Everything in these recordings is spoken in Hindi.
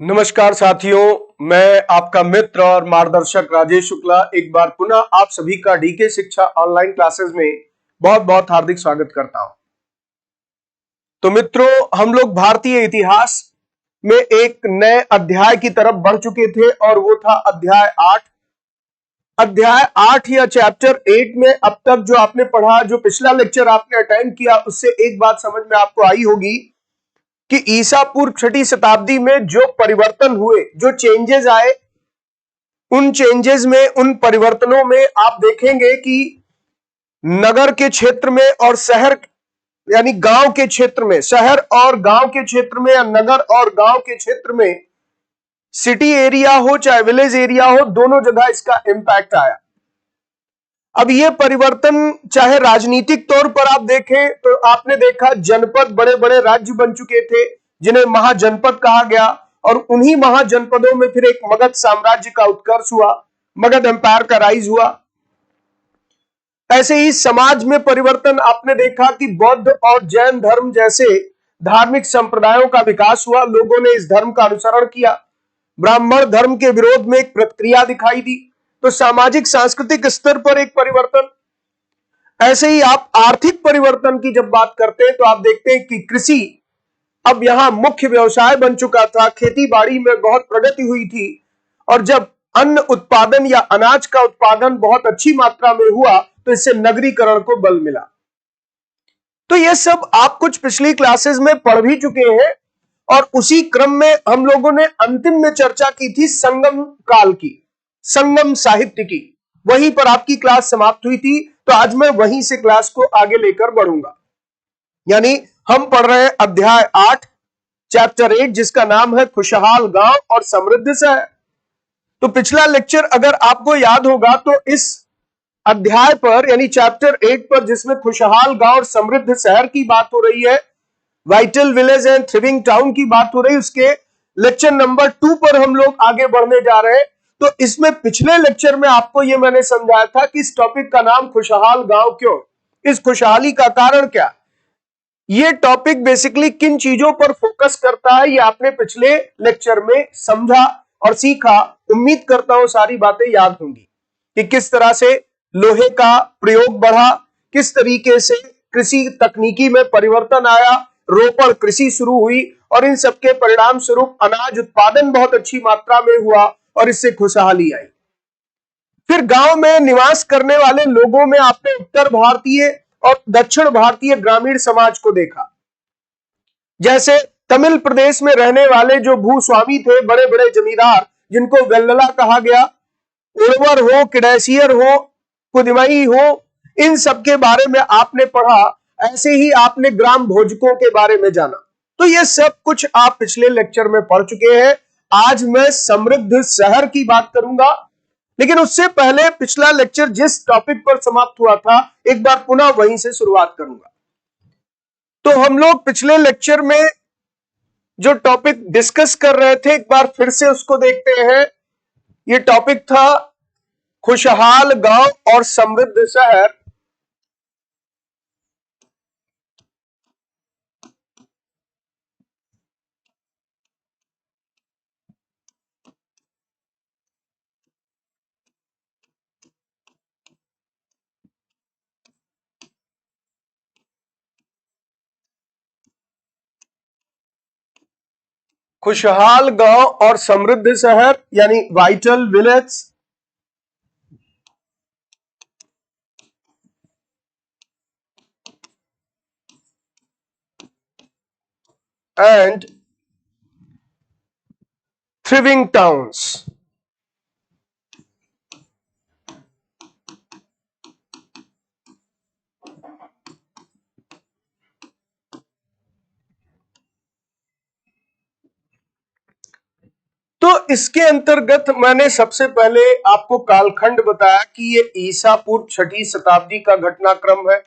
नमस्कार साथियों, मैं आपका मित्र और मार्गदर्शक राजेश शुक्ला एक बार पुनः आप सभी का डीके शिक्षा ऑनलाइन क्लासेस में बहुत बहुत हार्दिक स्वागत करता हूं। तो मित्रों, हम लोग भारतीय इतिहास में एक नए अध्याय की तरफ बढ़ चुके थे और वो था अध्याय 8। अध्याय 8 या चैप्टर 8 में अब तक जो आपने पढ़ा, जो पिछला लेक्चर आपने अटेंड किया, उससे एक बात समझ में आपको आई होगी कि ईसा पूर्व 6ठी शताब्दी में जो परिवर्तन हुए, जो चेंजेस आए, उन चेंजेस में, उन परिवर्तनों में आप देखेंगे कि नगर के क्षेत्र में और शहर यानी गांव के क्षेत्र में, शहर और गांव के क्षेत्र में या नगर और गांव के क्षेत्र में, सिटी एरिया हो चाहे विलेज एरिया हो, दोनों जगह इसका इंपैक्ट आया। अब ये परिवर्तन चाहे राजनीतिक तौर पर आप देखें तो आपने देखा जनपद बड़े बड़े राज्य बन चुके थे जिन्हें महाजनपद कहा गया, और उन्हीं महाजनपदों में फिर एक मगध साम्राज्य का उत्कर्ष हुआ, मगध एम्पायर का राइज हुआ। ऐसे ही समाज में परिवर्तन आपने देखा कि बौद्ध और जैन धर्म जैसे धार्मिक संप्रदायों का विकास हुआ, लोगों ने इस धर्म का अनुसरण किया। ब्राह्मण धर्म के विरोध में एक प्रतिक्रिया दिखाई दी। तो सामाजिक सांस्कृतिक स्तर पर एक परिवर्तन। ऐसे ही आप आर्थिक परिवर्तन की जब बात करते हैं तो आप देखते हैं कि कृषि अब यहां मुख्य व्यवसाय बन चुका था, खेती बाड़ी में बहुत प्रगति हुई थी, और जब अन्न उत्पादन या अनाज का उत्पादन बहुत अच्छी मात्रा में हुआ तो इससे नगरीकरण को बल मिला। तो यह सब आप कुछ पिछली क्लासेस में पढ़ भी चुके हैं, और उसी क्रम में हम लोगों ने अंतिम में चर्चा की थी संगम काल की, संगम साहित्य की। वहीं पर आपकी क्लास समाप्त हुई थी, तो आज मैं वहीं से क्लास को आगे लेकर बढ़ूंगा। यानी हम पढ़ रहे हैं अध्याय 8 चैप्टर 8, जिसका नाम है खुशहाल गांव और समृद्ध शहर। तो पिछला लेक्चर अगर आपको याद होगा तो इस अध्याय पर यानी चैप्टर 8 पर, जिसमें खुशहाल गांव और समृद्ध शहर की बात हो रही है, वाइटल विलेज एंड थ्रिविंग टाउन की बात हो रही है, उसके लेक्चर नंबर 2 पर हम लोग आगे बढ़ने जा रहे हैं। तो इसमें पिछले लेक्चर में आपको यह मैंने समझाया था कि इस टॉपिक का नाम खुशहाल गांव क्यों, इस खुशहाली का कारण क्या। ये टॉपिक बेसिकली किन चीजों पर फोकस करता है, ये आपने पिछले लेक्चर में समझा और सीखा। उम्मीद करता हूं सारी बातें याद होंगी कि किस तरह से लोहे का प्रयोग बढ़ा, किस तरीके से कृषि तकनीकी में परिवर्तन आया, रोपण कृषि शुरू हुई, और इन सबके परिणाम स्वरूप अनाज उत्पादन बहुत अच्छी मात्रा में हुआ और इससे खुशहाली आई। फिर गांव में निवास करने वाले लोगों में आपने उत्तर भारतीय और दक्षिण भारतीय ग्रामीण समाज को देखा। जैसे तमिल प्रदेश में रहने वाले जो भूस्वामी थे, बड़े बड़े जमींदार, जिनको वेल्लला कहा गया, उर्वर हो, किडैसियर हो, कुदमई हो, इन सब के बारे में आपने पढ़ा। ऐसे ही आपने ग्राम भोजकों के बारे में जाना। तो ये सब कुछ आप पिछले लेक्चर में पढ़ चुके हैं। आज मैं समृद्ध शहर की बात करूंगा, लेकिन उससे पहले पिछला लेक्चर जिस टॉपिक पर समाप्त हुआ था, एक बार पुनः वहीं से शुरुआत करूंगा। तो हम लोग पिछले लेक्चर में जो टॉपिक डिस्कस कर रहे थे, एक बार फिर से उसको देखते हैं। ये टॉपिक था खुशहाल गांव और समृद्ध शहर। खुशहाल गांव और समृद्ध शहर यानी vital village and thriving towns। तो इसके अंतर्गत मैंने सबसे पहले आपको कालखंड बताया कि ये ईसा पूर्व 6ठी शताब्दी का घटनाक्रम है।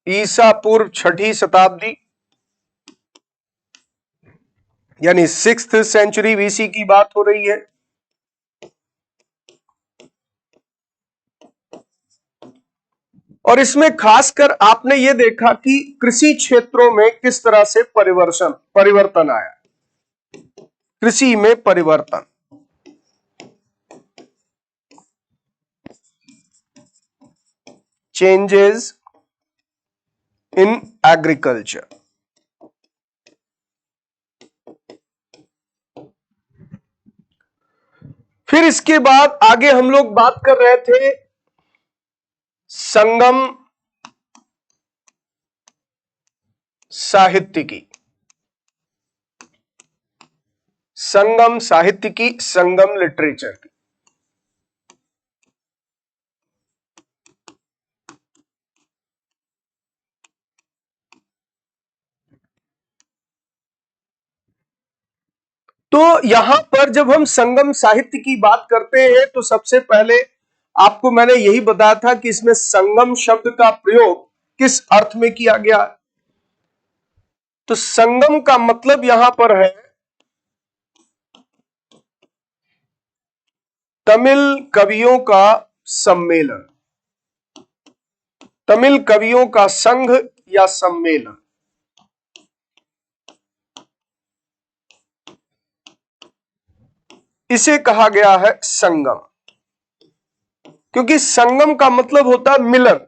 ईसा पूर्व 6ठी शताब्दी यानी 6th सेंचुरी बीसी की बात हो रही है। और इसमें खासकर आपने ये देखा कि कृषि क्षेत्रों में किस तरह से परिवर्तन आया। कृषि में परिवर्तन, चेंजेस इन एग्रीकल्चर। फिर इसके बाद आगे हम लोग बात कर रहे थे संगम साहित्य की, संगम साहित्य की, संगम लिटरेचर की। तो यहां पर जब हम संगम साहित्य की बात करते हैं तो सबसे पहले आपको मैंने यही बताया था कि इसमें संगम शब्द का प्रयोग किस अर्थ में किया गया। तो संगम का मतलब यहां पर है तमिल कवियों का सम्मेलन, तमिल कवियों का संघ या सम्मेलन, इसे कहा गया है संगम। क्योंकि संगम का मतलब होता है मिलन,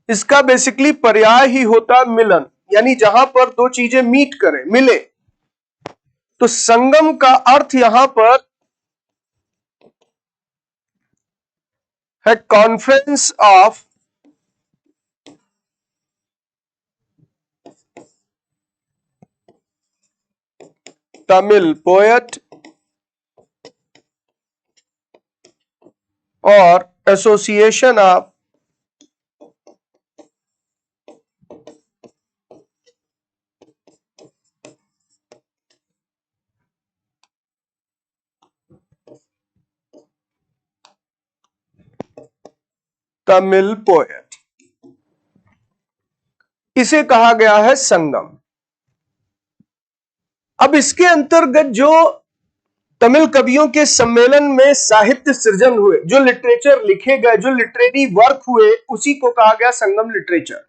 इसका बेसिकली पर्याय ही होता है मिलन, यानी जहां पर दो चीजें मीट करें, मिले। तो संगम का अर्थ यहां पर है कॉन्फ्रेंस ऑफ तमिल पोएट और एसोसिएशन ऑफ तमिल पोएट, इसे कहा गया है संगम। अब इसके अंतर्गत जो तमिल कवियों के सम्मेलन में साहित्य सृजन हुए, जो लिटरेचर लिखे गए, जो लिटरेरी वर्क हुए, उसी को कहा गया संगम लिटरेचर।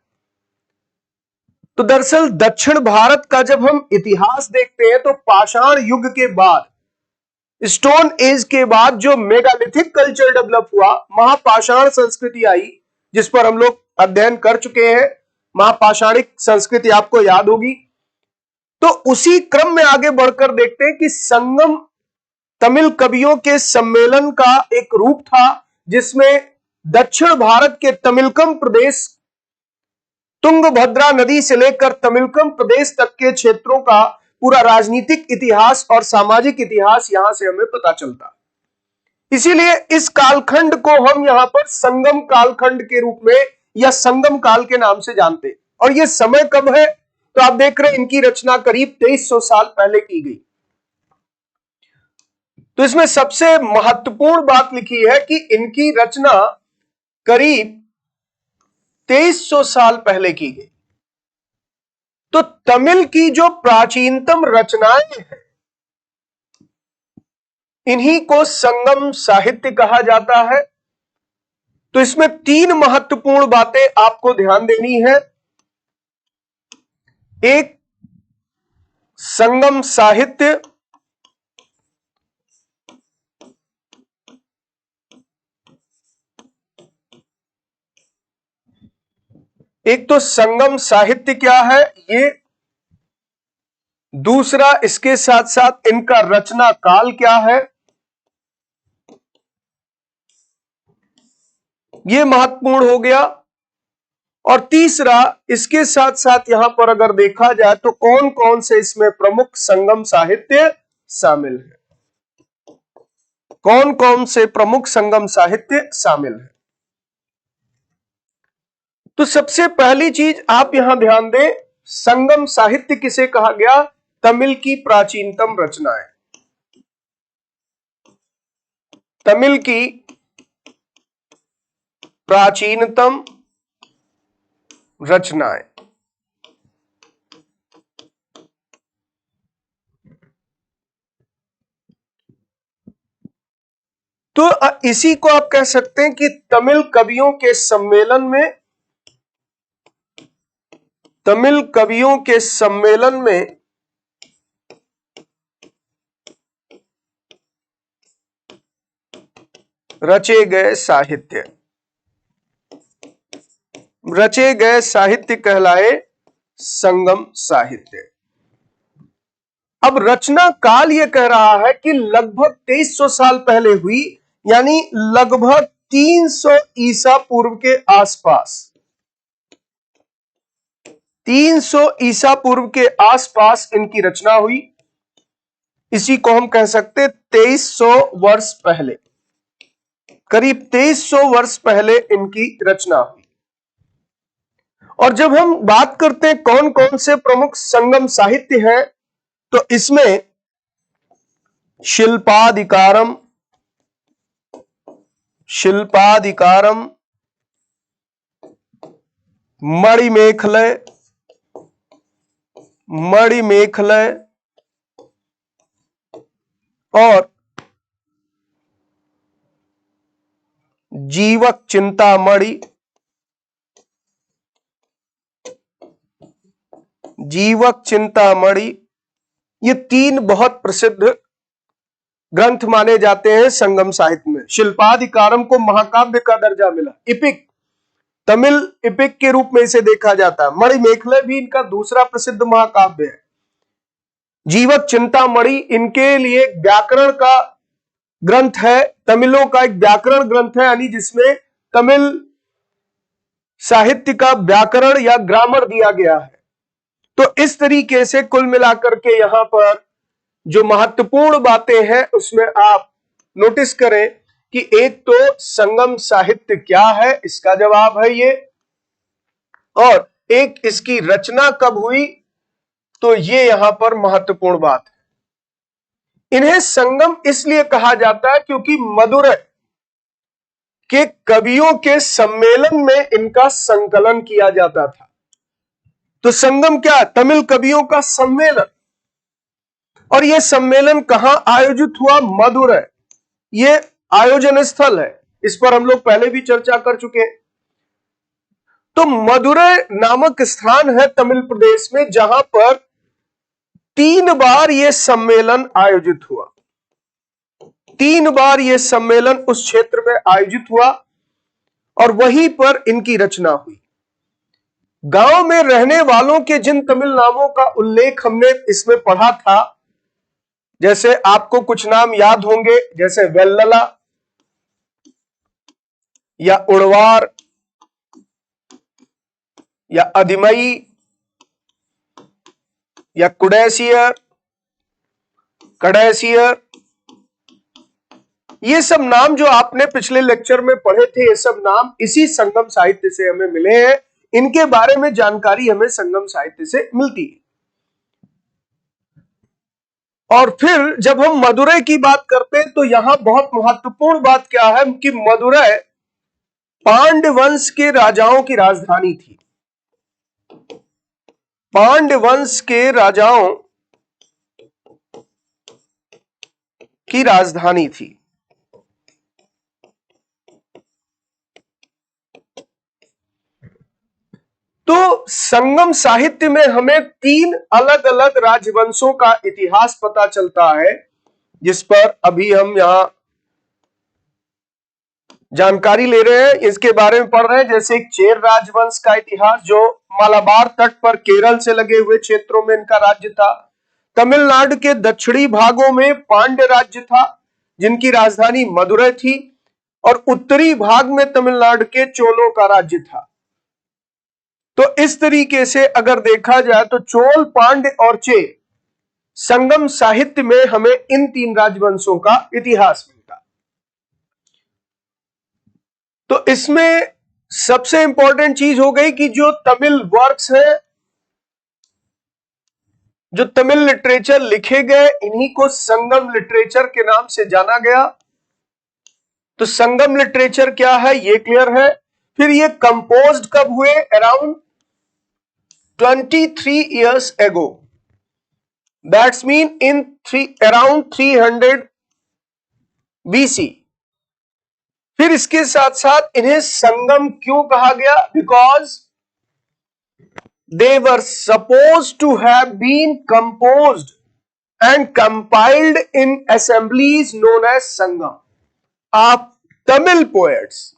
तो दरअसल दक्षिण भारत का जब हम इतिहास देखते हैं तो पाषाण युग के बाद, स्टोन एज के बाद जो मेगालिथिक कल्चर डेवलप हुआ, महापाषाण संस्कृति आई, जिस पर हम लोग अध्ययन कर चुके हैं, महापाषाणिक संस्कृति आपको याद होगी। तो उसी क्रम में आगे बढ़कर देखते हैं कि संगम तमिल कवियों के सम्मेलन का एक रूप था, जिसमें दक्षिण भारत के तमिलकम प्रदेश, तुंगभद्रा नदी से लेकर तमिलकम प्रदेश तक के क्षेत्रों का पूरा राजनीतिक इतिहास और सामाजिक इतिहास यहां से हमें पता चलता। इसीलिए इस कालखंड को हम यहां पर संगम कालखंड के रूप में या संगम काल के नाम से जानते हैं। और यह समय कब है, तो आप देख रहे हैं इनकी रचना करीब 2300 साल पहले की गई। तो इसमें सबसे महत्वपूर्ण बात लिखी है कि इनकी रचना करीब 2300 साल पहले की गई। तो तमिल की जो प्राचीनतम रचनाएं हैं, इन्हीं को संगम साहित्य कहा जाता है। तो इसमें तीन महत्वपूर्ण बातें आपको ध्यान देनी है। एक, संगम साहित्य एक तो संगम साहित्य क्या है ये, दूसरा इसके साथ साथ इनका रचना काल क्या है, ये महत्वपूर्ण हो गया। और तीसरा, इसके साथ साथ यहां पर अगर देखा जाए तो कौन कौन से इसमें प्रमुख संगम साहित्य शामिल है, कौन कौन से प्रमुख संगम साहित्य शामिल है। तो सबसे पहली चीज आप यहां ध्यान दें, संगम साहित्य किसे कहा गया, तमिल की प्राचीनतम रचनाएं, तमिल की प्राचीनतम रचनाएं। तो इसी को आप कह सकते हैं कि तमिल कवियों के सम्मेलन में रचे गए साहित्य कहलाए संगम साहित्य। अब रचना काल यह कह रहा है कि लगभग 2300 साल पहले हुई, यानी लगभग 300 ईसा पूर्व के आसपास, 300 ईसा पूर्व के आसपास इनकी रचना हुई। इसी को हम कह सकते 2300 वर्ष पहले, करीब 2300 वर्ष पहले इनकी रचना हुई। और जब हम बात करते हैं कौन कौन से प्रमुख संगम साहित्य हैं, तो इसमें शिल्पाधिकारम, मणिमेखलय और जीवक चिंतामणि, ये तीन बहुत प्रसिद्ध ग्रंथ माने जाते हैं संगम साहित्य में। शिल्पाधिकारम को महाकाव्य का दर्जा मिला, इपिक, तमिल इपिक के रूप में इसे देखा जाता है। मणिमेखलय भी इनका दूसरा प्रसिद्ध महाकाव्य है। जीवक चिंतामणि इनके लिए व्याकरण का ग्रंथ है, तमिलों का एक व्याकरण ग्रंथ है, यानी जिसमें तमिल साहित्य का व्याकरण या ग्रामर दिया गया है। तो इस तरीके से कुल मिलाकर के यहां पर जो महत्वपूर्ण बातें हैं उसमें आप नोटिस करें कि एक तो संगम साहित्य क्या है, इसका जवाब है ये, और एक इसकी रचना कब हुई, तो ये यहां पर महत्वपूर्ण बात है। इन्हें संगम इसलिए कहा जाता है क्योंकि मदुरै के कवियों के सम्मेलन में इनका संकलन किया जाता था। तो संगम क्या है? तमिल कवियों का सम्मेलन। और यह सम्मेलन कहां आयोजित हुआ? मदुरै। यह आयोजन स्थल है, इस पर हम लोग पहले भी चर्चा कर चुके हैं। तो मदुरै नामक स्थान है तमिल प्रदेश में, जहां पर 3 बार यह सम्मेलन आयोजित हुआ। 3 बार यह सम्मेलन उस क्षेत्र में आयोजित हुआ और वहीं पर इनकी रचना हुई। गांव में रहने वालों के जिन तमिल नामों का उल्लेख हमने इसमें पढ़ा था, जैसे आपको कुछ नाम याद होंगे, जैसे वेल्लला या उड़वार या अधिमई या कड़ैसियर, ये सब नाम जो आपने पिछले लेक्चर में पढ़े थे, ये सब नाम इसी संगम साहित्य से हमें मिले हैं। इनके बारे में जानकारी हमें संगम साहित्य से मिलती है। और फिर जब हम मदुरै की बात करते हैं तो यहां बहुत महत्वपूर्ण बात क्या है कि मदुरै पांड्य वंश के राजाओं की राजधानी थी। पांड्य वंश के राजाओं की राजधानी थी। तो संगम साहित्य में हमें 3 अलग अलग राजवंशों का इतिहास पता चलता है, जिस पर अभी हम यहां जानकारी ले रहे हैं, इसके बारे में पढ़ रहे हैं। जैसे एक चेर राजवंश का इतिहास, जो मालाबार तट पर केरल से लगे हुए क्षेत्रों में इनका राज्य था। तमिलनाडु के दक्षिणी भागों में पांड्य राज्य था, जिनकी राजधानी मदुरै थी, और उत्तरी भाग में तमिलनाडु के चोलों का राज्य था। तो इस तरीके से अगर देखा जाए तो चोल, पांड्य और चेर संगम साहित्य में हमें इन 3 राजवंशों का इतिहास मिलता। तो इसमें सबसे इंपॉर्टेंट चीज हो गई कि जो तमिल वर्क्स है, जो तमिल लिटरेचर लिखे गए, इन्हीं को संगम लिटरेचर के नाम से जाना गया। तो संगम लिटरेचर क्या है ये क्लियर है। फिर ये कंपोज्ड कब हुए? Around 23 years ago. That's mean in around 300 BC. फिर इसके साथ साथ इन्हें संगम क्यों कहा गया? Because they were suppose to have been composed and compiled in assemblies known as Sangam of Tamil poets.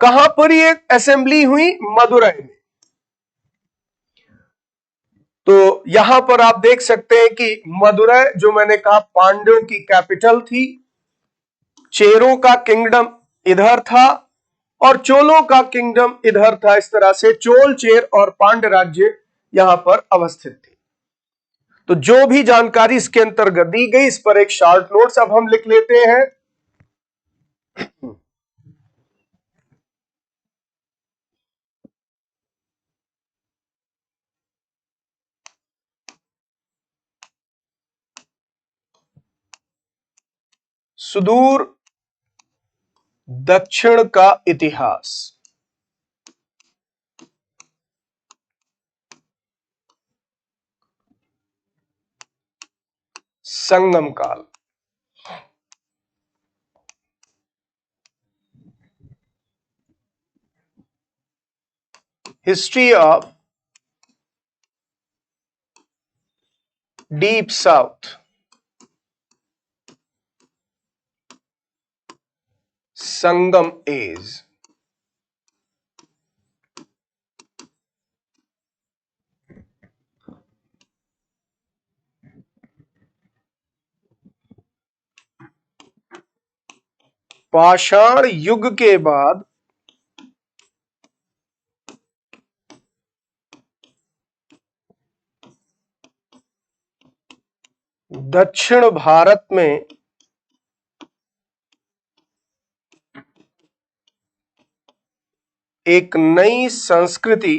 कहां पर ये असेंबली हुई? मदुरई में। तो यहां पर आप देख सकते हैं कि मदुरई, जो मैंने कहा पांड्यों की कैपिटल थी, चेरों का किंगडम इधर था और चोलों का किंगडम इधर था। इस तरह से चोल, चेर और पांड्य राज्य यहां पर अवस्थित थे। तो जो भी जानकारी इसके अंतर्गत दी गई, इस पर एक शॉर्ट नोट्स अब हम लिख लेते हैं। सुदूर दक्षिण का इतिहास, संगम काल। History of deep south, Sangam age. पाषाण युग के बाद दक्षिण भारत में एक नई संस्कृति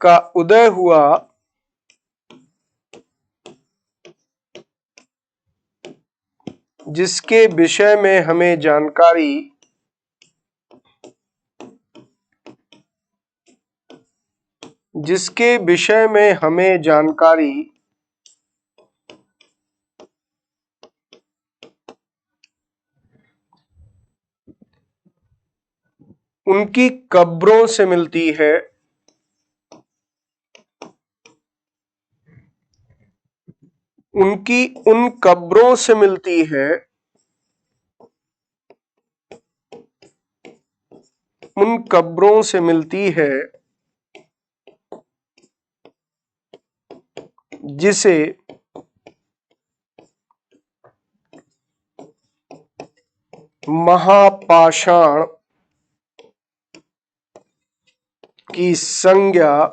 का उदय हुआ, जिसके विषय में हमें जानकारी उनकी कब्रों से मिलती है। उन कब्रों से मिलती है, जिसे महापाषाण की संज्ञा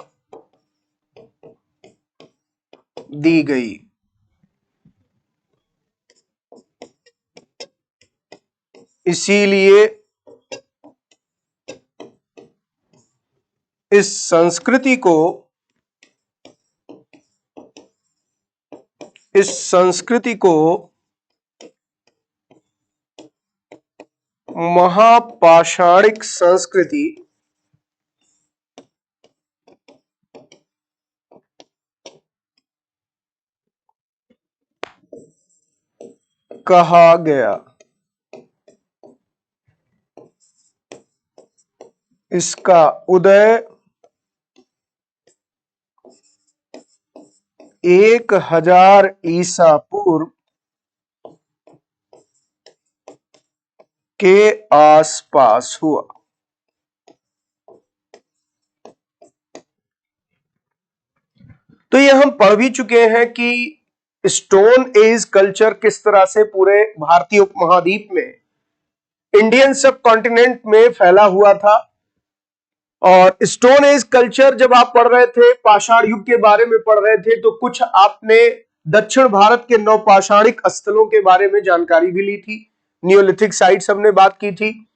दी गई। इसीलिए इस संस्कृति को महापाषाणिक संस्कृति कहा गया। इसका उदय 1000 ईसा पूर्व के आसपास हुआ। तो ये हम पढ़ भी चुके हैं कि स्टोन एज कल्चर किस तरह से पूरे भारतीय उपमहाद्वीप में, इंडियन सब कॉन्टिनेंट में फैला हुआ था। और स्टोन एज कल्चर जब आप पढ़ रहे थे, पाषाण युग के बारे में पढ़ रहे थे, तो कुछ आपने दक्षिण भारत के नवपाषाणिक स्थलों के बारे में जानकारी भी ली थी, नियोलिथिक साइट्स हमने बात की थी।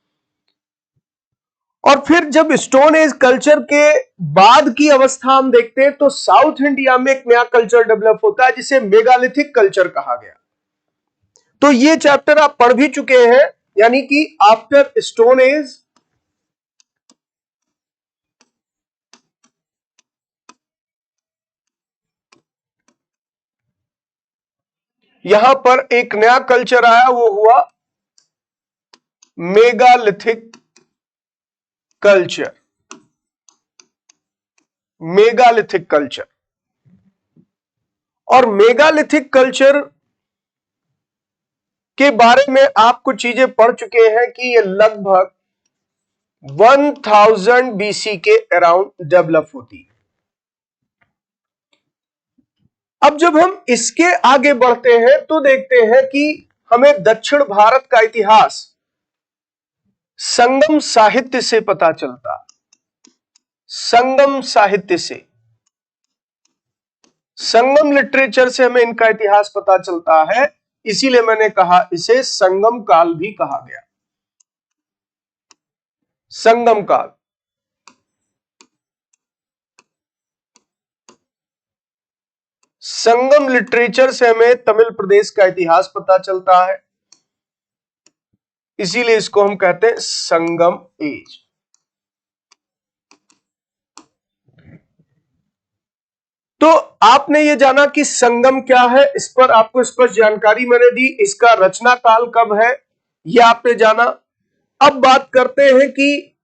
और फिर जब स्टोन एज कल्चर के बाद की अवस्था हम देखते हैं, तो साउथ इंडिया में एक नया कल्चर डेवलप होता है जिसे मेगालिथिक कल्चर कहा गया। तो ये चैप्टर आप पढ़ भी चुके हैं, यानी कि आफ्टर स्टोन एज यहां पर एक नया कल्चर आया, वो हुआ मेगालिथिक कल्चर। मेगालिथिक कल्चर, और मेगालिथिक कल्चर के बारे में आप कुछ चीजें पढ़ चुके हैं कि ये लगभग 1000 बीसी के अराउंड डेवलप होती है। अब जब हम इसके आगे बढ़ते हैं तो देखते हैं कि हमें दक्षिण भारत का इतिहास संगम साहित्य से पता चलता। संगम साहित्य से, संगम लिटरेचर से हमें इनका इतिहास पता चलता है। इसीलिए मैंने कहा इसे संगम काल भी कहा गया। संगम काल। संगम लिटरेचर से हमें तमिल प्रदेश का इतिहास पता चलता है, इसीलिए इसको हम कहते हैं संगम एज। तो आपने ये जाना कि संगम क्या है, इस पर आपको स्पष्ट जानकारी मैंने दी। इसका रचना काल कब है यह आपने जाना। अब बात करते हैं कि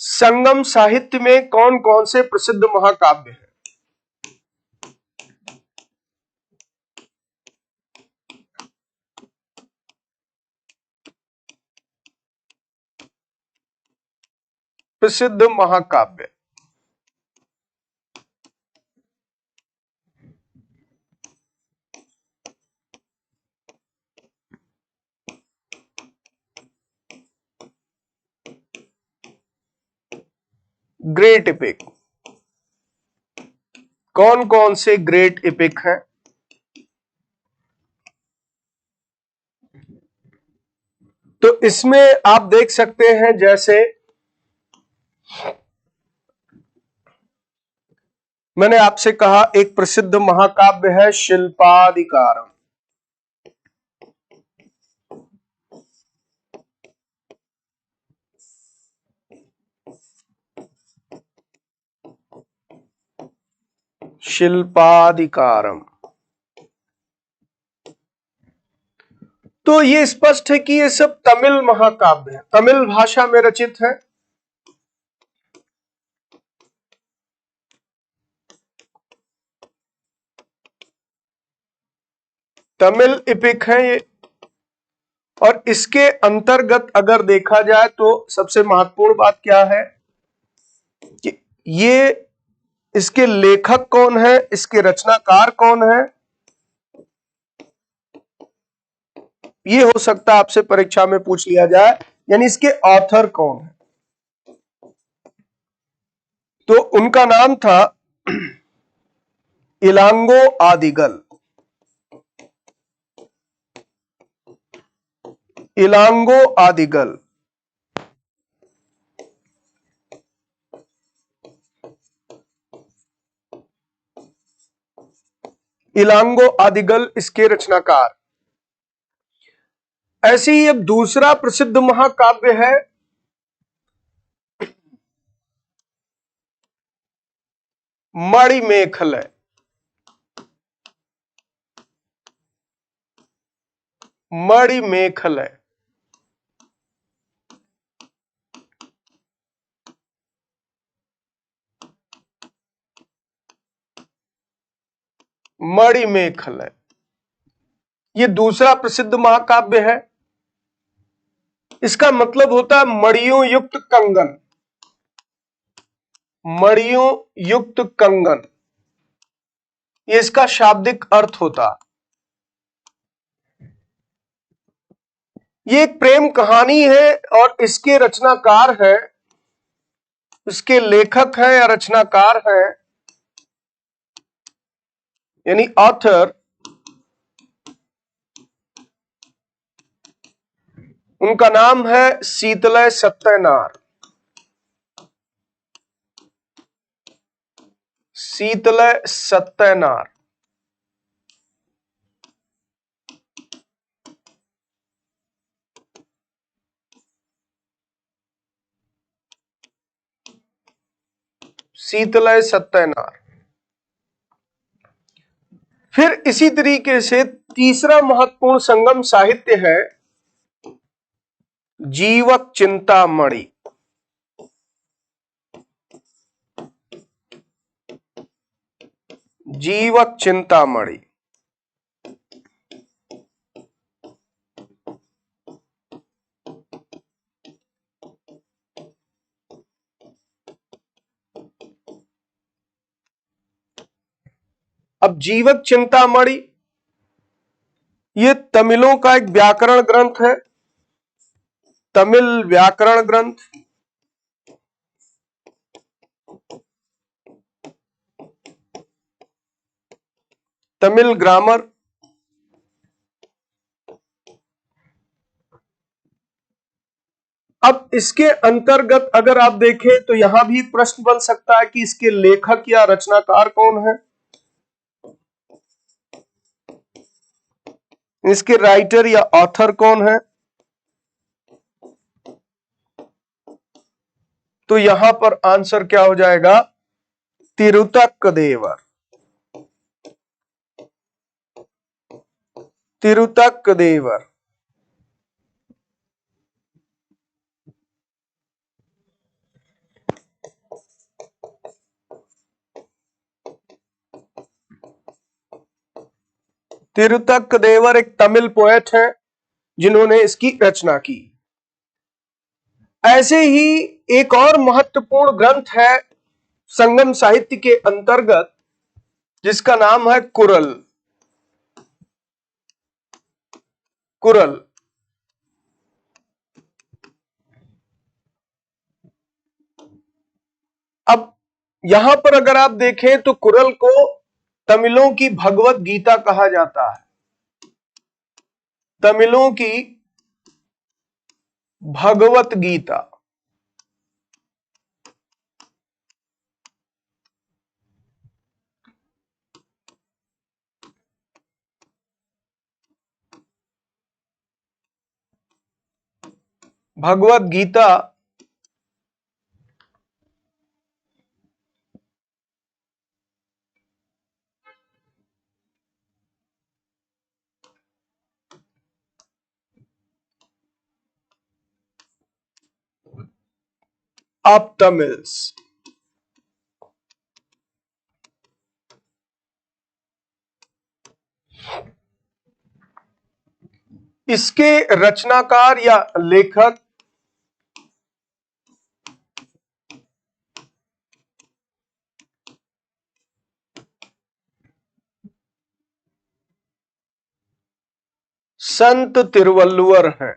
संगम साहित्य में कौन कौन से प्रसिद्ध महाकाव्य हैं। प्रसिद्ध महाकाव्य, ग्रेट एपिक। कौन कौन से ग्रेट एपिक हैं? तो इसमें आप देख सकते हैं, जैसे मैंने आपसे कहा एक प्रसिद्ध महाकाव्य है शिल्पाधिकारम। शिल्पाधिकारम। तो ये स्पष्ट है कि ये सब तमिल महाकाव्य है, तमिल भाषा में रचित है। तमिल एपिक है ये। और इसके अंतर्गत अगर देखा जाए तो सबसे महत्वपूर्ण बात क्या है कि ये, इसके लेखक कौन है, इसके रचनाकार कौन है, ये हो सकता है आपसे परीक्षा में पूछ लिया जाए, यानी इसके ऑथर कौन है। तो उनका नाम था इलांगो आदिगल। इलांगो आदिगल। इलांगो आदिगल इसके रचनाकार। ऐसे ही अब दूसरा प्रसिद्ध महाकाव्य है मणिमेखल। मणिमेखल। मणिमेखल, ये दूसरा प्रसिद्ध महाकाव्य है। इसका मतलब होता है मणियों युक्त कंगन। मणियों युक्त कंगन, ये इसका शाब्दिक अर्थ होता। ये एक प्रेम कहानी है और इसके रचनाकार है, इसके लेखक हैं या रचनाकार हैं, यानी ऑथर, उनका नाम है शीतलय सत्यनार। शीतलय सत्यनार। शीतलय सत्यनार। फिर इसी तरीके से तीसरा महत्वपूर्ण संगम साहित्य है जीवक चिंतामणि। जीवक चिंतामणि। अब जीवक चिंतामणि ये तमिलों का एक व्याकरण ग्रंथ है, तमिल व्याकरण ग्रंथ। तमिल ग्रामर। अब इसके अंतर्गत अगर आप देखें तो यहां भी प्रश्न बन सकता है कि इसके लेखक या रचनाकार कौन है, इसके राइटर या ऑथर कौन है। तो यहां पर आंसर क्या हो जाएगा, तिरुतक्कदेवर। तिरुतक्कदेवर। तिरुतक्कदेवर एक तमिल पोएट है जिन्होंने इसकी रचना की। ऐसे ही एक और महत्वपूर्ण ग्रंथ है संगम साहित्य के अंतर्गत जिसका नाम है कुरल। कुरल। अब यहां पर अगर आप देखें तो कुरल को तमिलों की भगवत गीता कहा जाता है। तमिलों की भगवत गीता। Bhagavad Gita of Tamils. इसके रचनाकार या लेखक संत तिरुवल्लुवर हैं।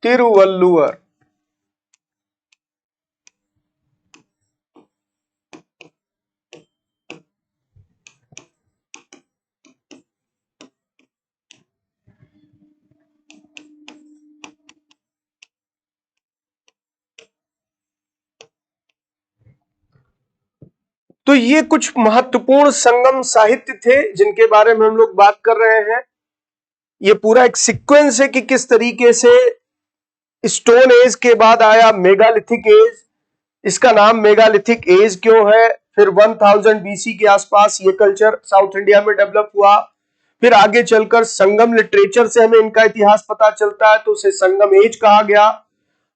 तिरुवल्लुवर। तो ये कुछ महत्वपूर्ण संगम साहित्य थे जिनके बारे में हम लोग बात कर रहे हैं। ये पूरा एक सीक्वेंस है कि किस तरीके से स्टोन एज के बाद आया मेगालिथिक एज। इसका नाम मेगालिथिक एज क्यों है, फिर 1000 बीसी के आसपास ये कल्चर साउथ इंडिया में डेवलप हुआ। फिर आगे चलकर संगम लिटरेचर से हमें इनका इतिहास पता चलता है तो उसे संगम एज कहा गया।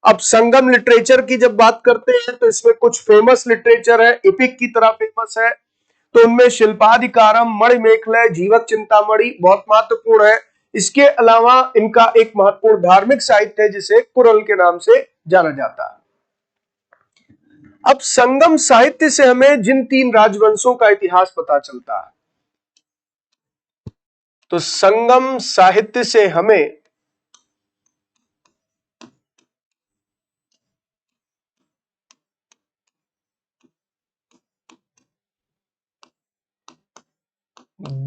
अब संगम लिटरेचर की जब बात करते हैं तो इसमें कुछ फेमस लिटरेचर है, एपिक की तरह फेमस है। तो उनमें शिल्पाधिकारम, मणिमेखलय, जीवक चिंतामणि बहुत महत्वपूर्ण है। इसके अलावा इनका एक महत्वपूर्ण धार्मिक साहित्य है जिसे कुरल के नाम से जाना जाता है। अब संगम साहित्य से हमें जिन 3 राजवंशों का इतिहास पता चलता है, तो संगम साहित्य से हमें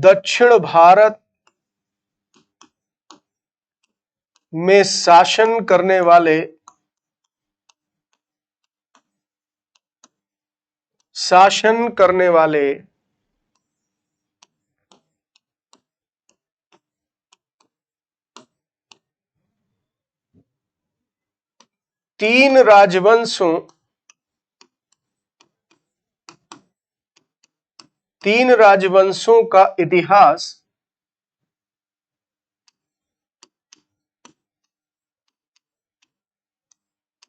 दक्षिण भारत में शासन करने वाले 3 राजवंशों तीन राजवंशों का इतिहास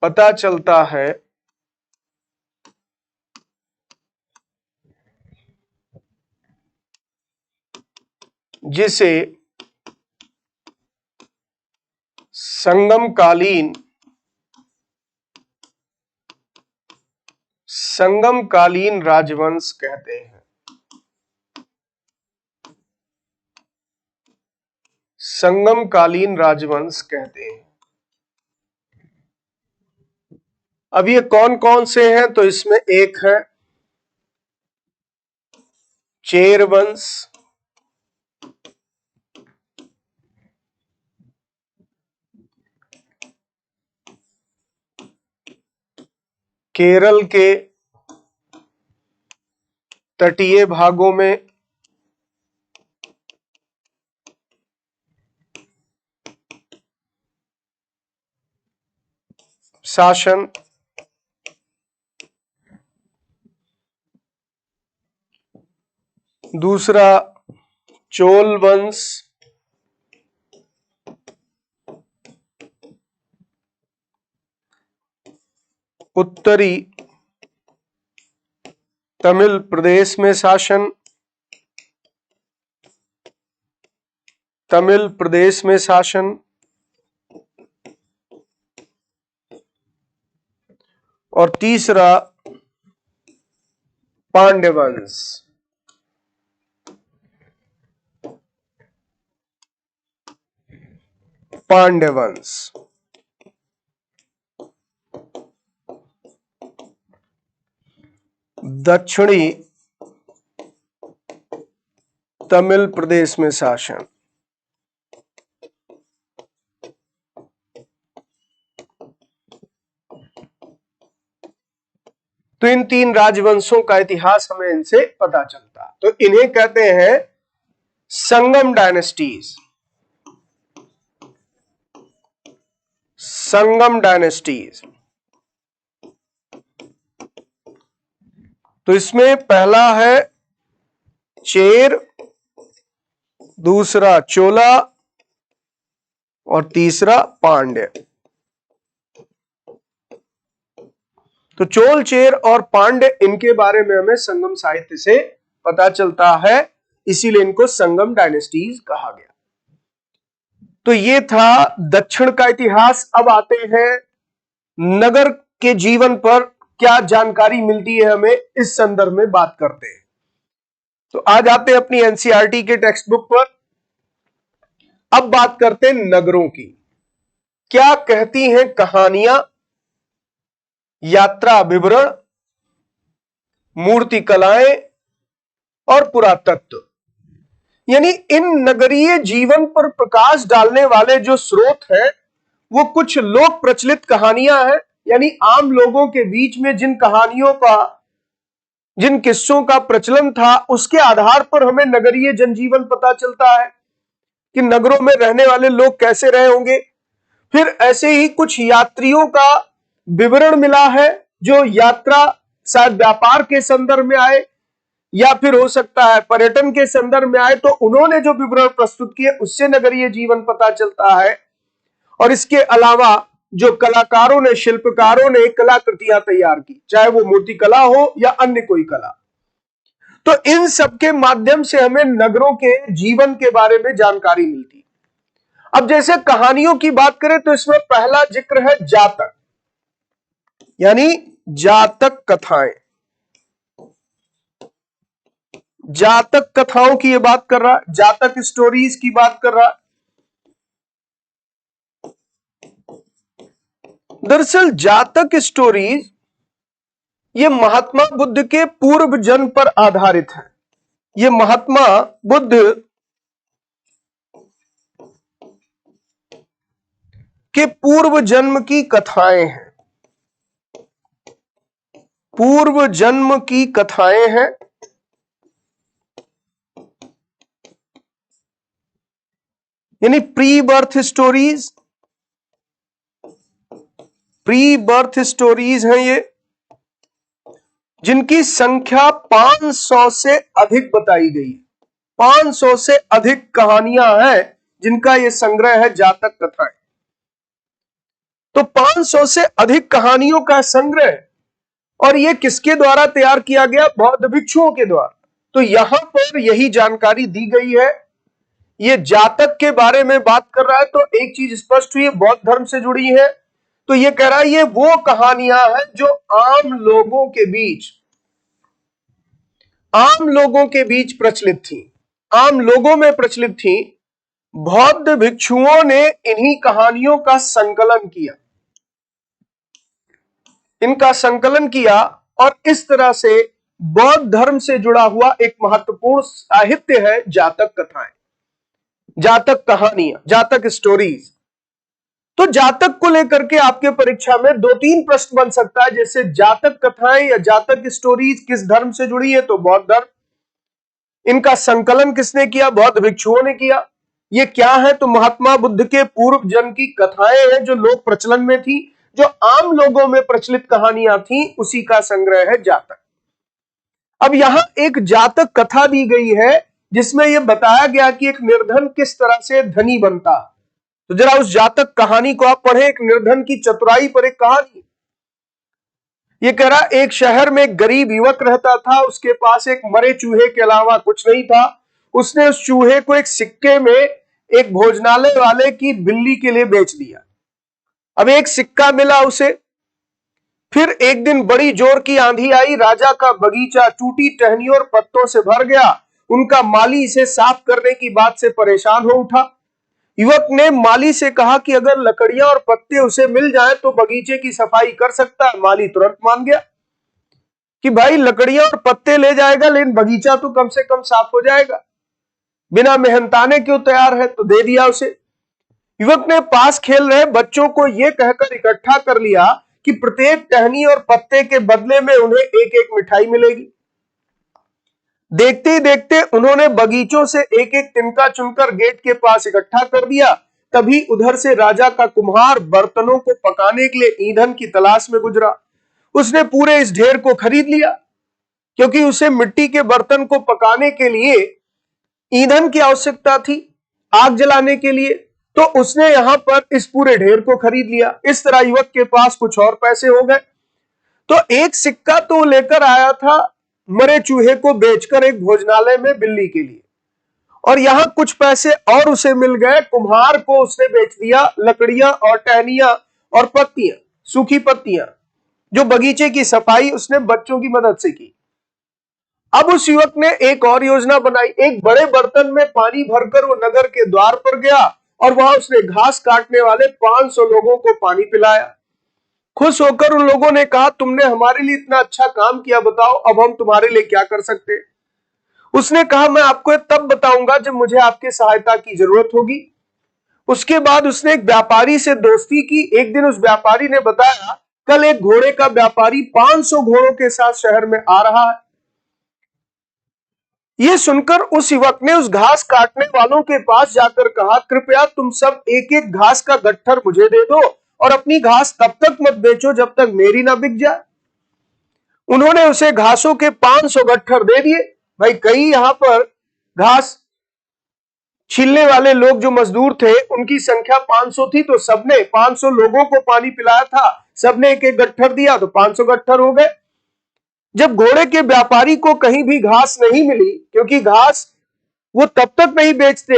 पता चलता है जिसे संगमकालीन राजवंश कहते हैं। संगमकालीन राजवंश कहते हैं। अब ये कौन कौन से हैं? तो इसमें एक है चेर वंश, केरल के तटीय भागों में शासन, दूसरा चोल वंश, उत्तरी तमिल प्रदेश में शासन, तमिल प्रदेश में शासन, और तीसरा पांड्य वंश। पांड्य वंश दक्षिणी तमिल प्रदेश में शासन। तो इन तीन राजवंशों का इतिहास हमें इनसे पता चलता। तो इन्हें कहते हैं संगम डायनेस्टीज। संगम डायनेस्टीज। तो इसमें पहला है चेर, दूसरा चोला और तीसरा पांड्य। तो चोल, चेर और पांड्य, इनके बारे में हमें संगम साहित्य से पता चलता है, इसीलिए इनको संगम डायनेस्टीज कहा गया। तो ये था दक्षिण का इतिहास। अब आते हैं नगर के जीवन पर क्या जानकारी मिलती है हमें, इस संदर्भ में बात करते हैं। तो आज आते हैं अपनी एनसीईआरटी के टेक्स्ट बुक पर। अब बात करते हैं नगरों की। क्या कहती हैं कहानियां, यात्रा विवरण, मूर्ति कलाएं और पुरातत्व, यानी इन नगरीय जीवन पर प्रकाश डालने वाले जो स्रोत हैं वो कुछ लोक प्रचलित कहानियां हैं, यानी आम लोगों के बीच में जिन कहानियों का, जिन किस्सों का प्रचलन था, उसके आधार पर हमें नगरीय जनजीवन पता चलता है कि नगरों में रहने वाले लोग कैसे रहे होंगे। फिर ऐसे ही कुछ यात्रियों का विवरण मिला है जो यात्रा शायद व्यापार के संदर्भ में आए या फिर हो सकता है पर्यटन के संदर्भ में आए, तो उन्होंने जो विवरण प्रस्तुत किए उससे नगरीय जीवन पता चलता है। और इसके अलावा जो कलाकारों ने, शिल्पकारों ने कलाकृतियां तैयार की, चाहे वो मूर्ति कला हो या अन्य कोई कला, तो इन सब के माध्यम से हमें नगरों के जीवन के बारे में जानकारी मिलती। अब जैसे कहानियों की बात करें तो इसमें पहला जिक्र है जातक, यानी जातक कथाएं। जातक कथाओं की ये बात कर रहा है, जातक स्टोरीज की बात कर रहा है। दरअसल जातक स्टोरीज ये महात्मा बुद्ध के पूर्व जन्म पर आधारित है। ये महात्मा बुद्ध के पूर्व जन्म की कथाएं हैं। पूर्व जन्म की कथाएं हैं, यानी pre birth stories. Pre birth stories हैं ये। जिनकी संख्या 500 से अधिक बताई गई है। 500 से अधिक कहानियां हैं जिनका यह संग्रह है जातक कथाएं। तो 500 से अधिक कहानियों का संग्रह, और यह किसके द्वारा तैयार किया गया? बौद्ध भिक्षुओं के द्वारा। तो यहां पर यही जानकारी दी गई है। यह जातक के बारे में बात कर रहा है, तो एक चीज स्पष्ट हुई, बौद्ध धर्म से जुड़ी है। तो यह कह रहा है ये वो कहानियां हैं जो आम लोगों के बीच प्रचलित थी, आम लोगों में प्रचलित थी। बौद्ध भिक्षुओं ने इन्हीं कहानियों का संकलन किया, इनका संकलन किया, और इस तरह से बौद्ध धर्म से जुड़ा हुआ एक महत्वपूर्ण साहित्य है जातक कथाएं, जातक कहानियां, जातक स्टोरीज। तो जातक को लेकर के आपके परीक्षा में 2-3 प्रश्न बन सकता है, जैसे जातक कथाएं या जातक स्टोरीज किस धर्म से जुड़ी है? तो बौद्ध धर्म। इनका संकलन किसने किया? बौद्ध भिक्षुओं ने किया। ये क्या है? तो महात्मा बुद्ध के पूर्व जन्म की कथाएं हैं जो लोक प्रचलन में थी, जो आम लोगों में प्रचलित कहानियां थी, उसी का संग्रह है जातक। अब यहां एक जातक कथा दी गई है जिसमें यह बताया गया कि एक निर्धन किस तरह से धनी बनता। तो जरा उस जातक कहानी को आप पढ़ें। एक निर्धन की चतुराई पर एक कहानी। यह कह रहा, एक शहर में एक गरीब युवक रहता था, उसके पास एक मरे चूहे के अलावा कुछ नहीं था। उसने उस चूहे को एक सिक्के में एक भोजनालय वाले की बिल्ली के लिए बेच दिया। अब एक सिक्का मिला उसे। फिर एक दिन बड़ी जोर की आंधी आई, राजा का बगीचा टूटी टहनियों और पत्तों से भर गया। उनका माली इसे साफ करने की बात से परेशान हो उठा। युवक ने माली से कहा कि अगर लकड़ियां और पत्ते उसे मिल जाएं तो बगीचे की सफाई कर सकता है। माली तुरंत मान गया कि भाई लकड़ियां और पत्ते ले जाएगा, लेकिन बगीचा तो कम से कम साफ हो जाएगा। बिना मेहनताने क्यों तैयार है? तो दे दिया उसे। युवक ने पास खेल रहे बच्चों को यह कहकर इकट्ठा कर लिया कि प्रत्येक टहनी और पत्ते के बदले में उन्हें एक एक मिठाई मिलेगी। देखते ही देखते उन्होंने बगीचों से एक एक तिनका चुनकर गेट के पास इकट्ठा कर दिया। तभी उधर से राजा का कुम्हार बर्तनों को पकाने के लिए ईंधन की तलाश में गुजरा। उसने पूरे इस ढेर को खरीद लिया, क्योंकि उसे मिट्टी के बर्तन को पकाने के लिए ईंधन की आवश्यकता थी, आग जलाने के लिए। तो उसने यहां पर इस पूरे ढेर को खरीद लिया। इस तरह युवक के पास कुछ और पैसे हो गए। तो एक सिक्का तो लेकर आया था मरे चूहे को बेचकर एक भोजनालय में बिल्ली के लिए, और यहां कुछ पैसे और उसे मिल गए। कुम्हार को उसने बेच दिया लकड़ियां और टहनियां और पत्तियां, सूखी पत्तियां, जो बगीचे की सफाई उसने बच्चों की मदद से की। अब उस युवक ने एक और योजना बनाई। एक बड़े बर्तन में पानी भरकर वो नगर के द्वार पर गया और वहां उसने घास काटने वाले 500 लोगों को पानी पिलाया। खुश होकर उन लोगों ने कहा, तुमने हमारे लिए इतना अच्छा काम किया, बताओ अब हम तुम्हारे लिए क्या कर सकते हैं? उसने कहा, मैं आपको तब बताऊंगा जब मुझे आपकी सहायता की जरूरत होगी। उसके बाद उसने एक व्यापारी से दोस्ती की। एक दिन उस व्यापारी ने बताया, कल एक घोड़े का व्यापारी 500 घोड़ों के साथ शहर में आ रहा है। यह सुनकर उस युवक ने उस घास काटने वालों के पास जाकर कहा, कृपया तुम सब एक एक घास का गट्ठर मुझे दे दो, और अपनी घास तब तक मत बेचो जब तक मेरी ना बिक जाए। उन्होंने उसे घासों के 500 गट्ठर दे दिए। भाई कई यहां पर घास छीलने वाले लोग जो मजदूर थे उनकी संख्या 500 थी, तो सबने 500 लोगों को पानी पिलाया था, सबने एक एक गट्ठर दिया, तो 500 गट्ठर हो गए। जब घोड़े के व्यापारी को कहीं भी घास नहीं मिली, क्योंकि घास वो तब तक नहीं बेचते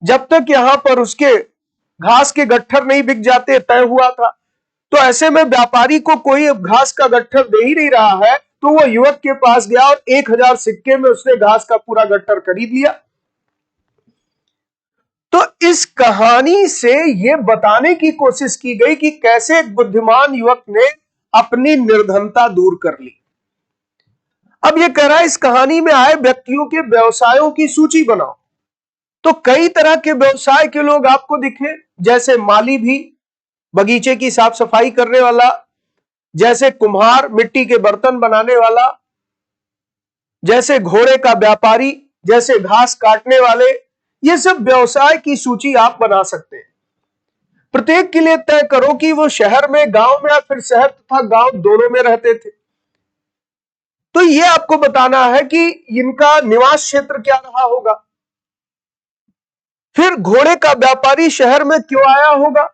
जब तक यहां पर उसके घास के गट्ठर नहीं बिक जाते, तय हुआ था। तो ऐसे में व्यापारी को कोई घास का गट्ठर दे ही नहीं रहा है, तो वो युवक के पास गया और 1000 सिक्के में उसने घास का पूरा गट्ठर खरीद लिया। तो इस कहानी से यह बताने की कोशिश की गई कि कैसे एक बुद्धिमान युवक ने अपनी निर्धनता दूर कर ली। अब यह कह रहा है, इस कहानी में आए व्यक्तियों के व्यवसायों की सूची बनाओ। तो कई तरह के व्यवसाय के लोग आपको दिखे, जैसे माली भी, बगीचे की साफ सफाई करने वाला, जैसे कुम्हार, मिट्टी के बर्तन बनाने वाला, जैसे घोड़े का व्यापारी, जैसे घास काटने वाले। ये सब व्यवसाय की सूची आप बना सकते हैं। प्रत्येक के लिए तय करो कि वो शहर में, गांव में, या फिर शहर तथा गांव दोनों में रहते थे। तो ये आपको बताना है कि इनका निवास क्षेत्र क्या रहा होगा। फिर घोड़े का व्यापारी शहर में क्यों आया होगा?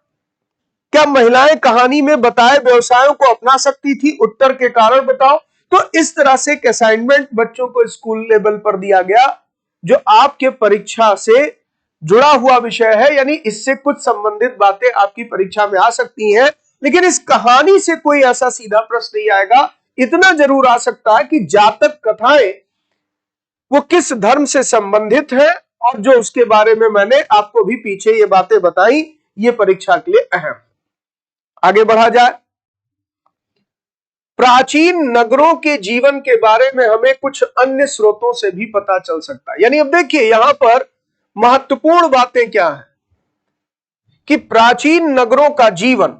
क्या महिलाएं कहानी में बताए व्यवसायों को अपना सकती थी? उत्तर के कारण बताओ। तो इस तरह से एक असाइनमेंट बच्चों को स्कूल लेवल पर दिया गया जो आपके परीक्षा से जुड़ा हुआ विषय है, यानी इससे कुछ संबंधित बातें आपकी परीक्षा में आ सकती हैं, लेकिन इस कहानी से कोई ऐसा सीधा प्रश्न नहीं आएगा। इतना जरूर आ सकता है कि जातक कथाएं वो किस धर्म से संबंधित है, और जो उसके बारे में मैंने आपको भी पीछे ये बातें बताई, ये परीक्षा के लिए अहम। आगे बढ़ा जाए। प्राचीन नगरों के जीवन के बारे में हमें कुछ अन्य स्रोतों से भी पता चल सकता है। यानी अब देखिए यहां पर महत्वपूर्ण बातें क्या है कि प्राचीन नगरों का जीवन,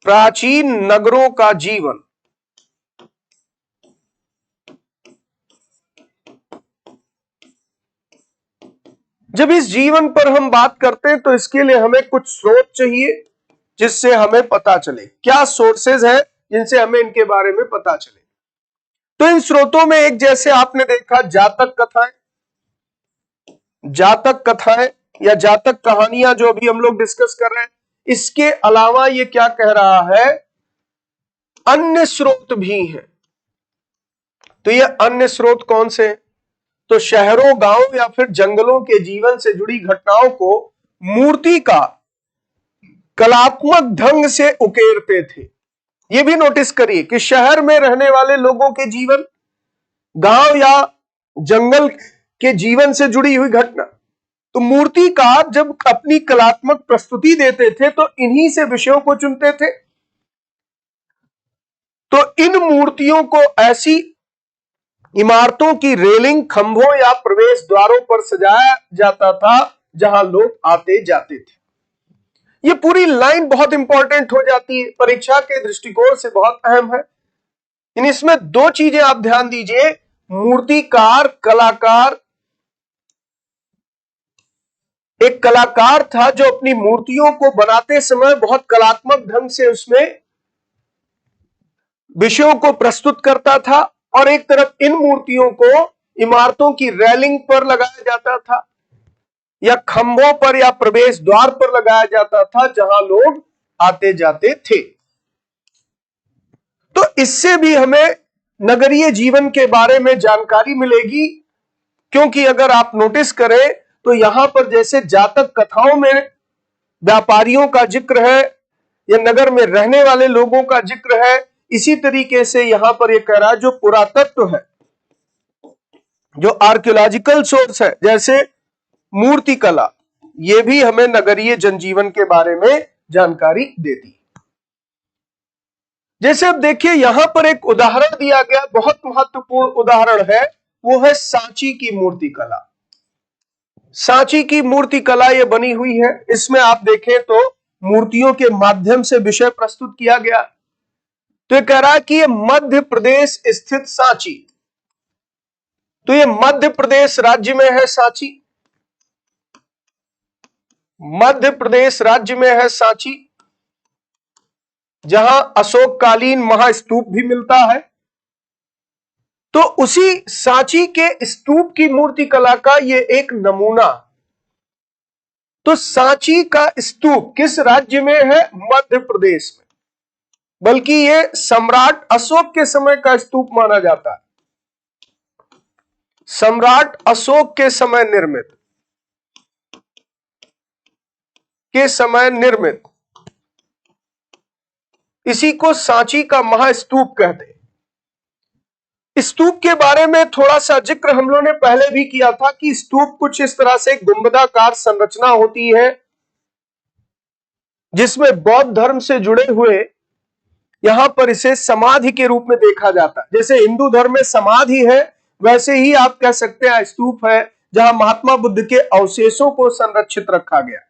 प्राचीन नगरों का जीवन जब इस जीवन पर हम बात करते हैं तो इसके लिए हमें कुछ स्रोत चाहिए जिससे हमें पता चले। क्या सोर्सेज है जिनसे हमें इनके बारे में पता चले? तो इन स्रोतों में एक, जैसे आपने देखा, जातक कथाएं, जातक कथाएं या जातक कहानियां जो अभी हम लोग डिस्कस कर रहे हैं। इसके अलावा ये क्या कह रहा है, अन्य स्रोत भी हैं। तो ये अन्य स्रोत कौन से हैं? तो शहरों, गांव या फिर जंगलों के जीवन से जुड़ी घटनाओं को मूर्तिकार कलात्मक ढंग से उकेरते थे। ये भी नोटिस करिए कि शहर में रहने वाले लोगों के जीवन, गांव या जंगल के जीवन से जुड़ी हुई घटना, तो मूर्तिकार जब अपनी कलात्मक प्रस्तुति देते थे तो इन्हीं से विषयों को चुनते थे। तो इन मूर्तियों को ऐसी इमारतों की रेलिंग, खंभों या प्रवेश द्वारों पर सजाया जाता था जहां लोग आते जाते थे। ये पूरी लाइन बहुत इंपॉर्टेंट हो जाती है, परीक्षा के दृष्टिकोण से बहुत अहम है। इसमें दो चीजें आप ध्यान दीजिए, मूर्तिकार, कलाकार। एक कलाकार था जो अपनी मूर्तियों को बनाते समय बहुत कलात्मक ढंग से उसमें विषयों को प्रस्तुत करता था, और एक तरफ इन मूर्तियों को इमारतों की रेलिंग पर लगाया जाता था या खंभों पर या प्रवेश द्वार पर लगाया जाता था जहां लोग आते जाते थे। तो इससे भी हमें नगरीय जीवन के बारे में जानकारी मिलेगी, क्योंकि अगर आप नोटिस करें तो यहां पर जैसे जातक कथाओं में व्यापारियों का जिक्र है या नगर में रहने वाले लोगों का जिक्र है, इसी तरीके से यहां पर यह कह रहा है जो पुरातत्व है, जो आर्कियोलॉजिकल सोर्स है, जैसे मूर्तिकला, यह भी हमें नगरीय जनजीवन के बारे में जानकारी देती है। जैसे अब देखिए यहां पर एक उदाहरण दिया गया, बहुत महत्वपूर्ण उदाहरण है, वो है सांची की मूर्तिकला। सांची की मूर्तिकला ये बनी हुई है। इसमें आप देखें तो मूर्तियों के माध्यम से विषय प्रस्तुत किया गया। तो ये कह रहा है कि ये मध्य प्रदेश स्थित सांची, तो ये मध्य प्रदेश राज्य में है सांची, मध्य प्रदेश राज्य में है सांची, जहां अशोककालीन महास्तूप भी मिलता है। तो उसी सांची के स्तूप की मूर्तिकला का ये एक नमूना। तो सांची का स्तूप किस राज्य में है? मध्य प्रदेश में, बल्कि ये सम्राट अशोक के समय का स्तूप माना जाता है, सम्राट अशोक के समय निर्मित, इसी को सांची का महास्तूप कहते हैं। स्तूप के बारे में थोड़ा सा जिक्र हम लोगों ने पहले भी किया था कि स्तूप कुछ इस तरह से गुंबदाकार संरचना होती है जिसमें बौद्ध धर्म से जुड़े हुए, यहां पर इसे समाधि के रूप में देखा जाता है। जैसे हिंदू धर्म में समाधि है, वैसे ही आप कह सकते हैं स्तूप है जहां महात्मा बुद्ध के अवशेषों को संरक्षित रखा गया।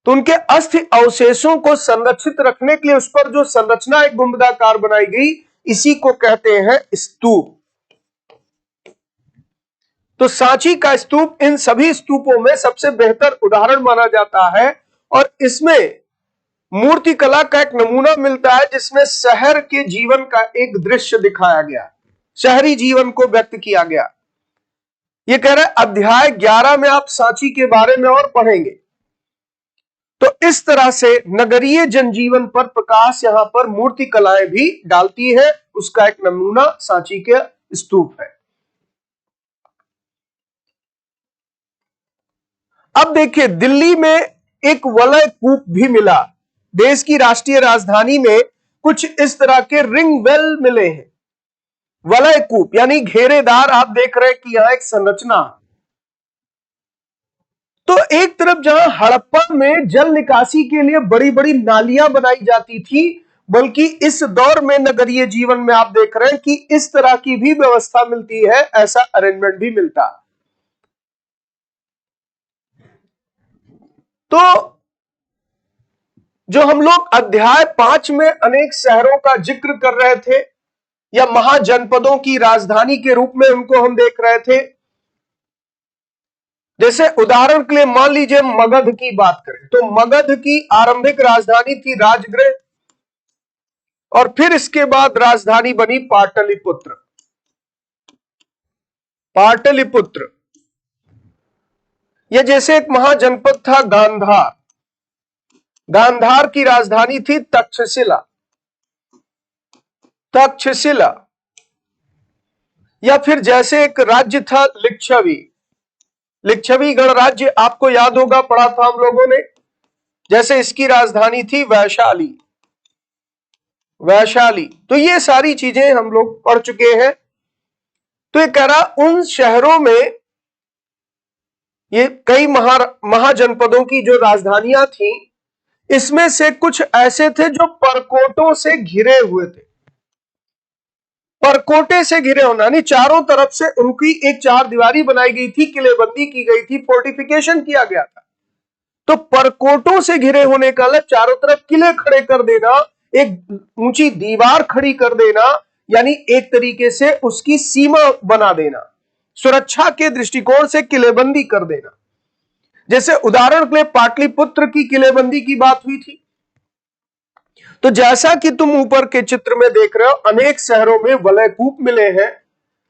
तो उनके अस्थि अवशेषों को संरक्षित रखने के लिए उस पर जो संरचना एक गुंबदाकार बनाई गई, इसी को कहते हैं स्तूप। तो सांची का स्तूप इन सभी स्तूपों में सबसे बेहतर उदाहरण माना जाता है, और इसमें मूर्ति कला का एक नमूना मिलता है जिसमें शहर के जीवन का एक दृश्य दिखाया गया, शहरी जीवन को व्यक्त किया गया। ये कह रहा है अध्याय 11 में आप सांची के बारे में और पढ़ेंगे। तो इस तरह से नगरीय जनजीवन पर प्रकाश यहां पर मूर्ति कलाएं भी डालती है, उसका एक नमूना सांची के स्तूप है। अब देखिए, दिल्ली में एक वलय कूप भी मिला। देश की राष्ट्रीय राजधानी में कुछ इस तरह के रिंग वेल मिले हैं, वलय कूप यानी घेरेदार। आप देख रहे हैं कि यहां एक संरचना। तो एक तरफ जहां हड़प्पा में जल निकासी के लिए बड़ी बड़ी नालियां बनाई जाती थी, बल्कि इस दौर में नगरीय जीवन में आप देख रहे हैं कि इस तरह की भी व्यवस्था मिलती है, ऐसा अरेंजमेंट भी मिलता है। तो जो हम लोग अध्याय 5 में अनेक शहरों का जिक्र कर रहे थे या महाजनपदों की राजधानी के रूप में उनको हम देख रहे थे, जैसे उदाहरण के लिए मान लीजिए मगध की बात करें तो मगध की आरंभिक राजधानी थी राजगृह, और फिर इसके बाद राजधानी बनी पाटलिपुत्र। पाटलिपुत्र यह जैसे एक महाजनपद था गांधार, गांधार की राजधानी थी तक्षशिला। तक्षशिला या फिर जैसे एक राज्य था लिच्छवी, लिच्छवी गणराज्य आपको याद होगा, पढ़ा था हम लोगों ने। जैसे इसकी राजधानी थी वैशाली, वैशाली। तो ये सारी चीजें हम लोग पढ़ चुके हैं। तो ये कह रहा उन शहरों में ये कई महाजनपदों की जो राजधानियां थी, इसमें से कुछ ऐसे थे जो परकोटों से घिरे हुए थे। परकोटे से घिरे होना यानी चारों तरफ से उनकी एक चार दीवारी बनाई गई थी, किलेबंदी की गई थी, फोर्टिफिकेशन किया गया था। तो परकोटों से घिरे होने का मतलब चारों तरफ किले खड़े कर देना, एक ऊंची दीवार खड़ी कर देना, यानी एक तरीके से उसकी सीमा बना देना, सुरक्षा के दृष्टिकोण से किलेबंदी कर देना। जैसे उदाहरण के लिए पाटलिपुत्र की किलेबंदी की बात हुई थी। तो जैसा कि तुम ऊपर के चित्र में देख रहे हो, अनेक शहरों में वलय कूप मिले हैं।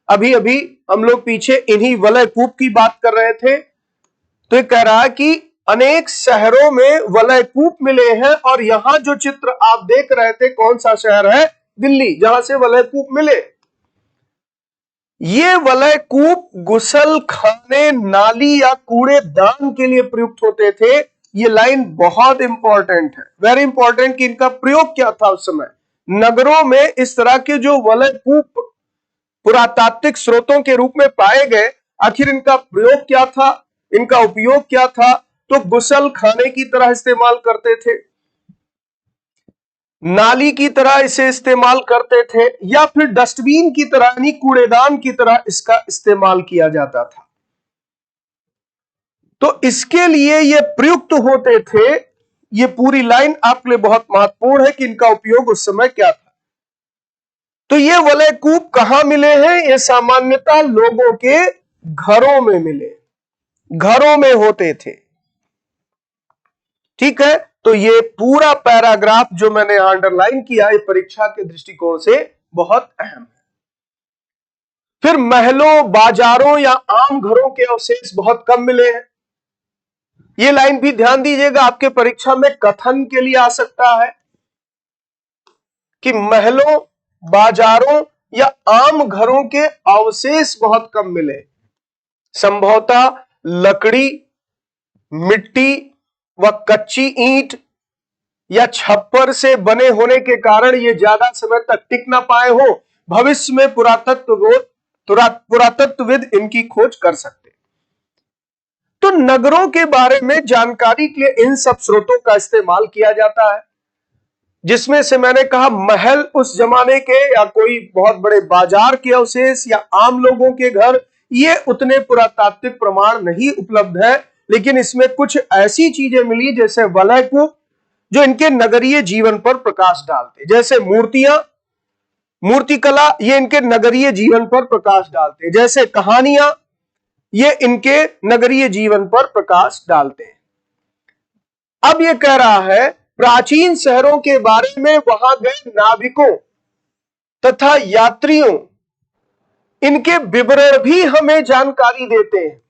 अभी अभी हम लोग पीछे इन्हीं वलय कूप की बात कर रहे थे। तो ये कह रहा है कि अनेक शहरों में वलय कूप मिले हैं, और यहां जो चित्र आप देख रहे थे कौन सा शहर है? दिल्ली, जहां से वलय कूप मिले। ये वलय कूप गुसल खाने, नाली या कूड़ेदान के लिए प्रयुक्त होते थे। ये लाइन बहुत इंपॉर्टेंट है, वेरी इंपॉर्टेंट, कि इनका प्रयोग क्या था उस समय। नगरों में इस तरह के जो वलय कूप पुरातात्विक स्रोतों के रूप में पाए गए, आखिर इनका प्रयोग क्या था, इनका उपयोग क्या था? तो गुसल खाने की तरह इस्तेमाल करते थे, नाली की तरह इसे इस्तेमाल करते थे, या फिर डस्टबिन की तरह यानी कूड़ेदान की तरह इसका इस्तेमाल किया जाता था। तो इसके लिए ये प्रयुक्त होते थे। ये पूरी लाइन आपके लिए बहुत महत्वपूर्ण है कि इनका उपयोग उस समय क्या था। तो ये वलय कूप कहां मिले हैं? ये सामान्यतः लोगों के घरों में मिले, घरों में होते थे। ठीक है, तो ये पूरा पैराग्राफ जो मैंने अंडरलाइन किया, ये परीक्षा के दृष्टिकोण से बहुत अहम है। फिर महलों, बाजारों या आम घरों के अवशेष बहुत कम मिले हैं। ये लाइन भी ध्यान दीजिएगा, आपके परीक्षा में कथन के लिए आ सकता है कि महलों, बाजारों या आम घरों के अवशेष बहुत कम मिले। संभवतः लकड़ी, मिट्टी व कच्ची ईंट या छप्पर से बने होने के कारण ये ज्यादा समय तक टिक ना पाए हो। भविष्य में पुरातत्वविद इनकी खोज कर सकते। तो नगरों के बारे में जानकारी के लिए इन सब स्रोतों का इस्तेमाल किया जाता है, जिसमें से मैंने कहा महल उस जमाने के, या कोई बहुत बड़े बाजार के अवशेष, या आम लोगों के घर, ये उतने पुरातात्विक प्रमाण नहीं उपलब्ध है। लेकिन इसमें कुछ ऐसी चीजें मिली जैसे वलय कूप, जो इनके नगरीय जीवन पर प्रकाश डालते, जैसे मूर्तियां, मूर्तिकला, ये इनके नगरीय जीवन पर प्रकाश डालते, जैसे कहानियां, ये इनके नगरीय जीवन पर प्रकाश डालते हैं। अब ये कह रहा है प्राचीन शहरों के बारे में, वहां गए नाविकों तथा यात्रियों, इनके विवरण भी हमें जानकारी देते हैं।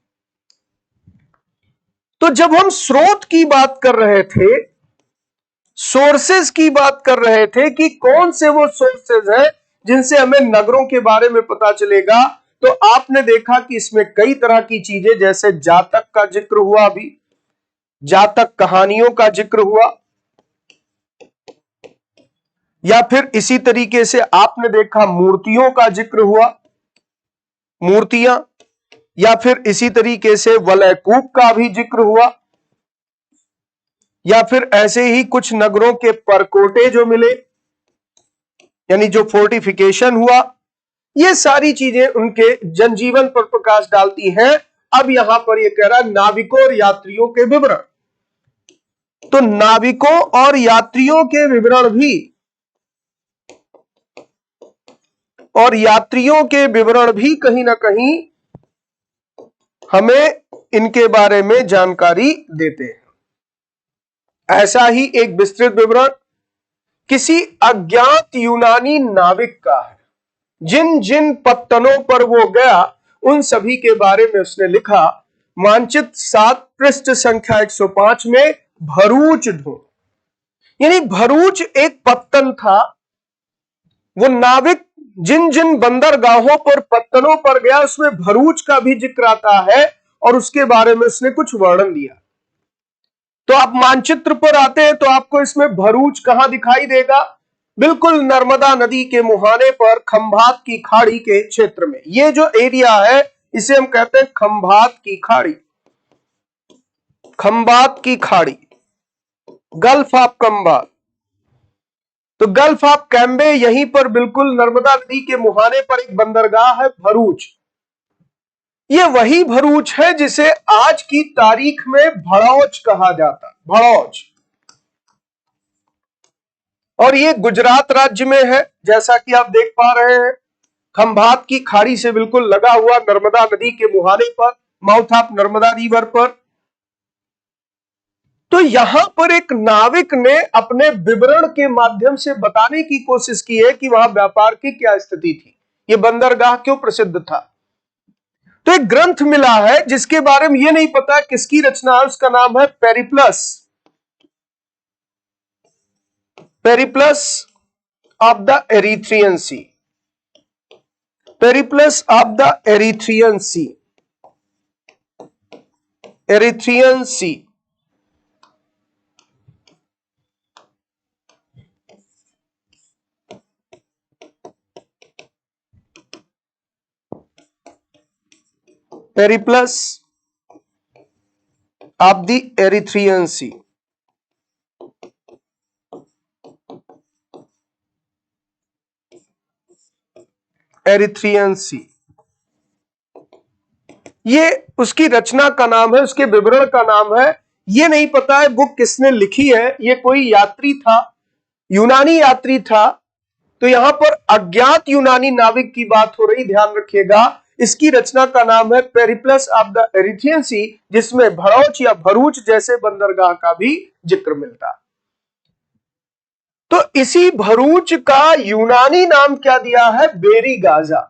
तो जब हम स्रोत की बात कर रहे थे, सोर्सेज की बात कर रहे थे कि कौन से वो सोर्सेज हैं जिनसे हमें नगरों के बारे में पता चलेगा, तो आपने देखा कि इसमें कई तरह की चीजें, जैसे जातक का जिक्र हुआ, अभी जातक कहानियों का जिक्र हुआ, या फिर इसी तरीके से आपने देखा मूर्तियों का जिक्र हुआ, मूर्तियां, या फिर इसी तरीके से वलयकूप का भी जिक्र हुआ, या फिर ऐसे ही कुछ नगरों के परकोटे जो मिले, यानी जो फोर्टिफिकेशन हुआ। ये सारी चीजें उनके जनजीवन पर प्रकाश डालती हैं। अब यहां पर यह कह रहा है नाविकों और यात्रियों के विवरण। तो नाविकों और यात्रियों के विवरण भी, कहीं ना कहीं हमें इनके बारे में जानकारी देते हैं। ऐसा ही एक विस्तृत विवरण किसी अज्ञात यूनानी नाविक का है। जिन जिन पत्तनों पर वो गया, उन सभी के बारे में उसने लिखा। मानचित्र 7 पृष्ठ संख्या 105 में भरूच ढूंढ, यानी भरूच एक पत्तन था। वो नाविक जिन जिन बंदरगाहों पर, पत्तनों पर गया, उसमें भरूच का भी जिक्र आता है और उसके बारे में उसने कुछ वर्णन दिया। तो आप मानचित्र पर आते हैं तो आपको इसमें भरूच कहां दिखाई देगा? बिल्कुल नर्मदा नदी के मुहाने पर खंभात की खाड़ी के क्षेत्र में। ये जो एरिया है इसे हम कहते हैं खंभात की खाड़ी, खंभात की खाड़ी, गल्फ ऑफ खंभात। तो गल्फ ऑफ कैम्बे, यहीं पर बिल्कुल नर्मदा नदी के मुहाने पर एक बंदरगाह है भरूच। ये वही भरूच है जिसे आज की तारीख में भड़ौच कहा जाता है, भड़ौच। और ये गुजरात राज्य में है, जैसा कि आप देख पा रहे हैं, खंभात की खाड़ी से बिल्कुल लगा हुआ, नर्मदा नदी के मुहाने पर, माउथ ऑफ नर्मदा रिवर पर। तो यहां पर एक नाविक ने अपने विवरण के माध्यम से बताने की कोशिश की है कि वहां व्यापार की क्या स्थिति थी, यह बंदरगाह क्यों प्रसिद्ध था। तो एक ग्रंथ मिला है जिसके बारे में यह नहीं पता किसकी रचना है, उसका नाम है Periplus, Periplus of the Erythraean Sea, Periplus of the Erythraean Sea, Erythraean Sea. Periplus of the Erythraean Sea. Erythraean Sea, ये उसकी रचना का नाम है, उसके विवरण का नाम है। ये नहीं पता है बुक किसने लिखी है। ये कोई यात्री था, यूनानी यात्री था। तो यहां पर अज्ञात यूनानी नाविक की बात हो रही, ध्यान रखिएगा। इसकी रचना का नाम है पेरिप्लस ऑफ द एरिथ्रियन सी, जिसमें भड़ौच या भरूच जैसे बंदरगाह का भी जिक्र मिलता। तो इसी भरूच का यूनानी नाम क्या दिया है? Barygaza.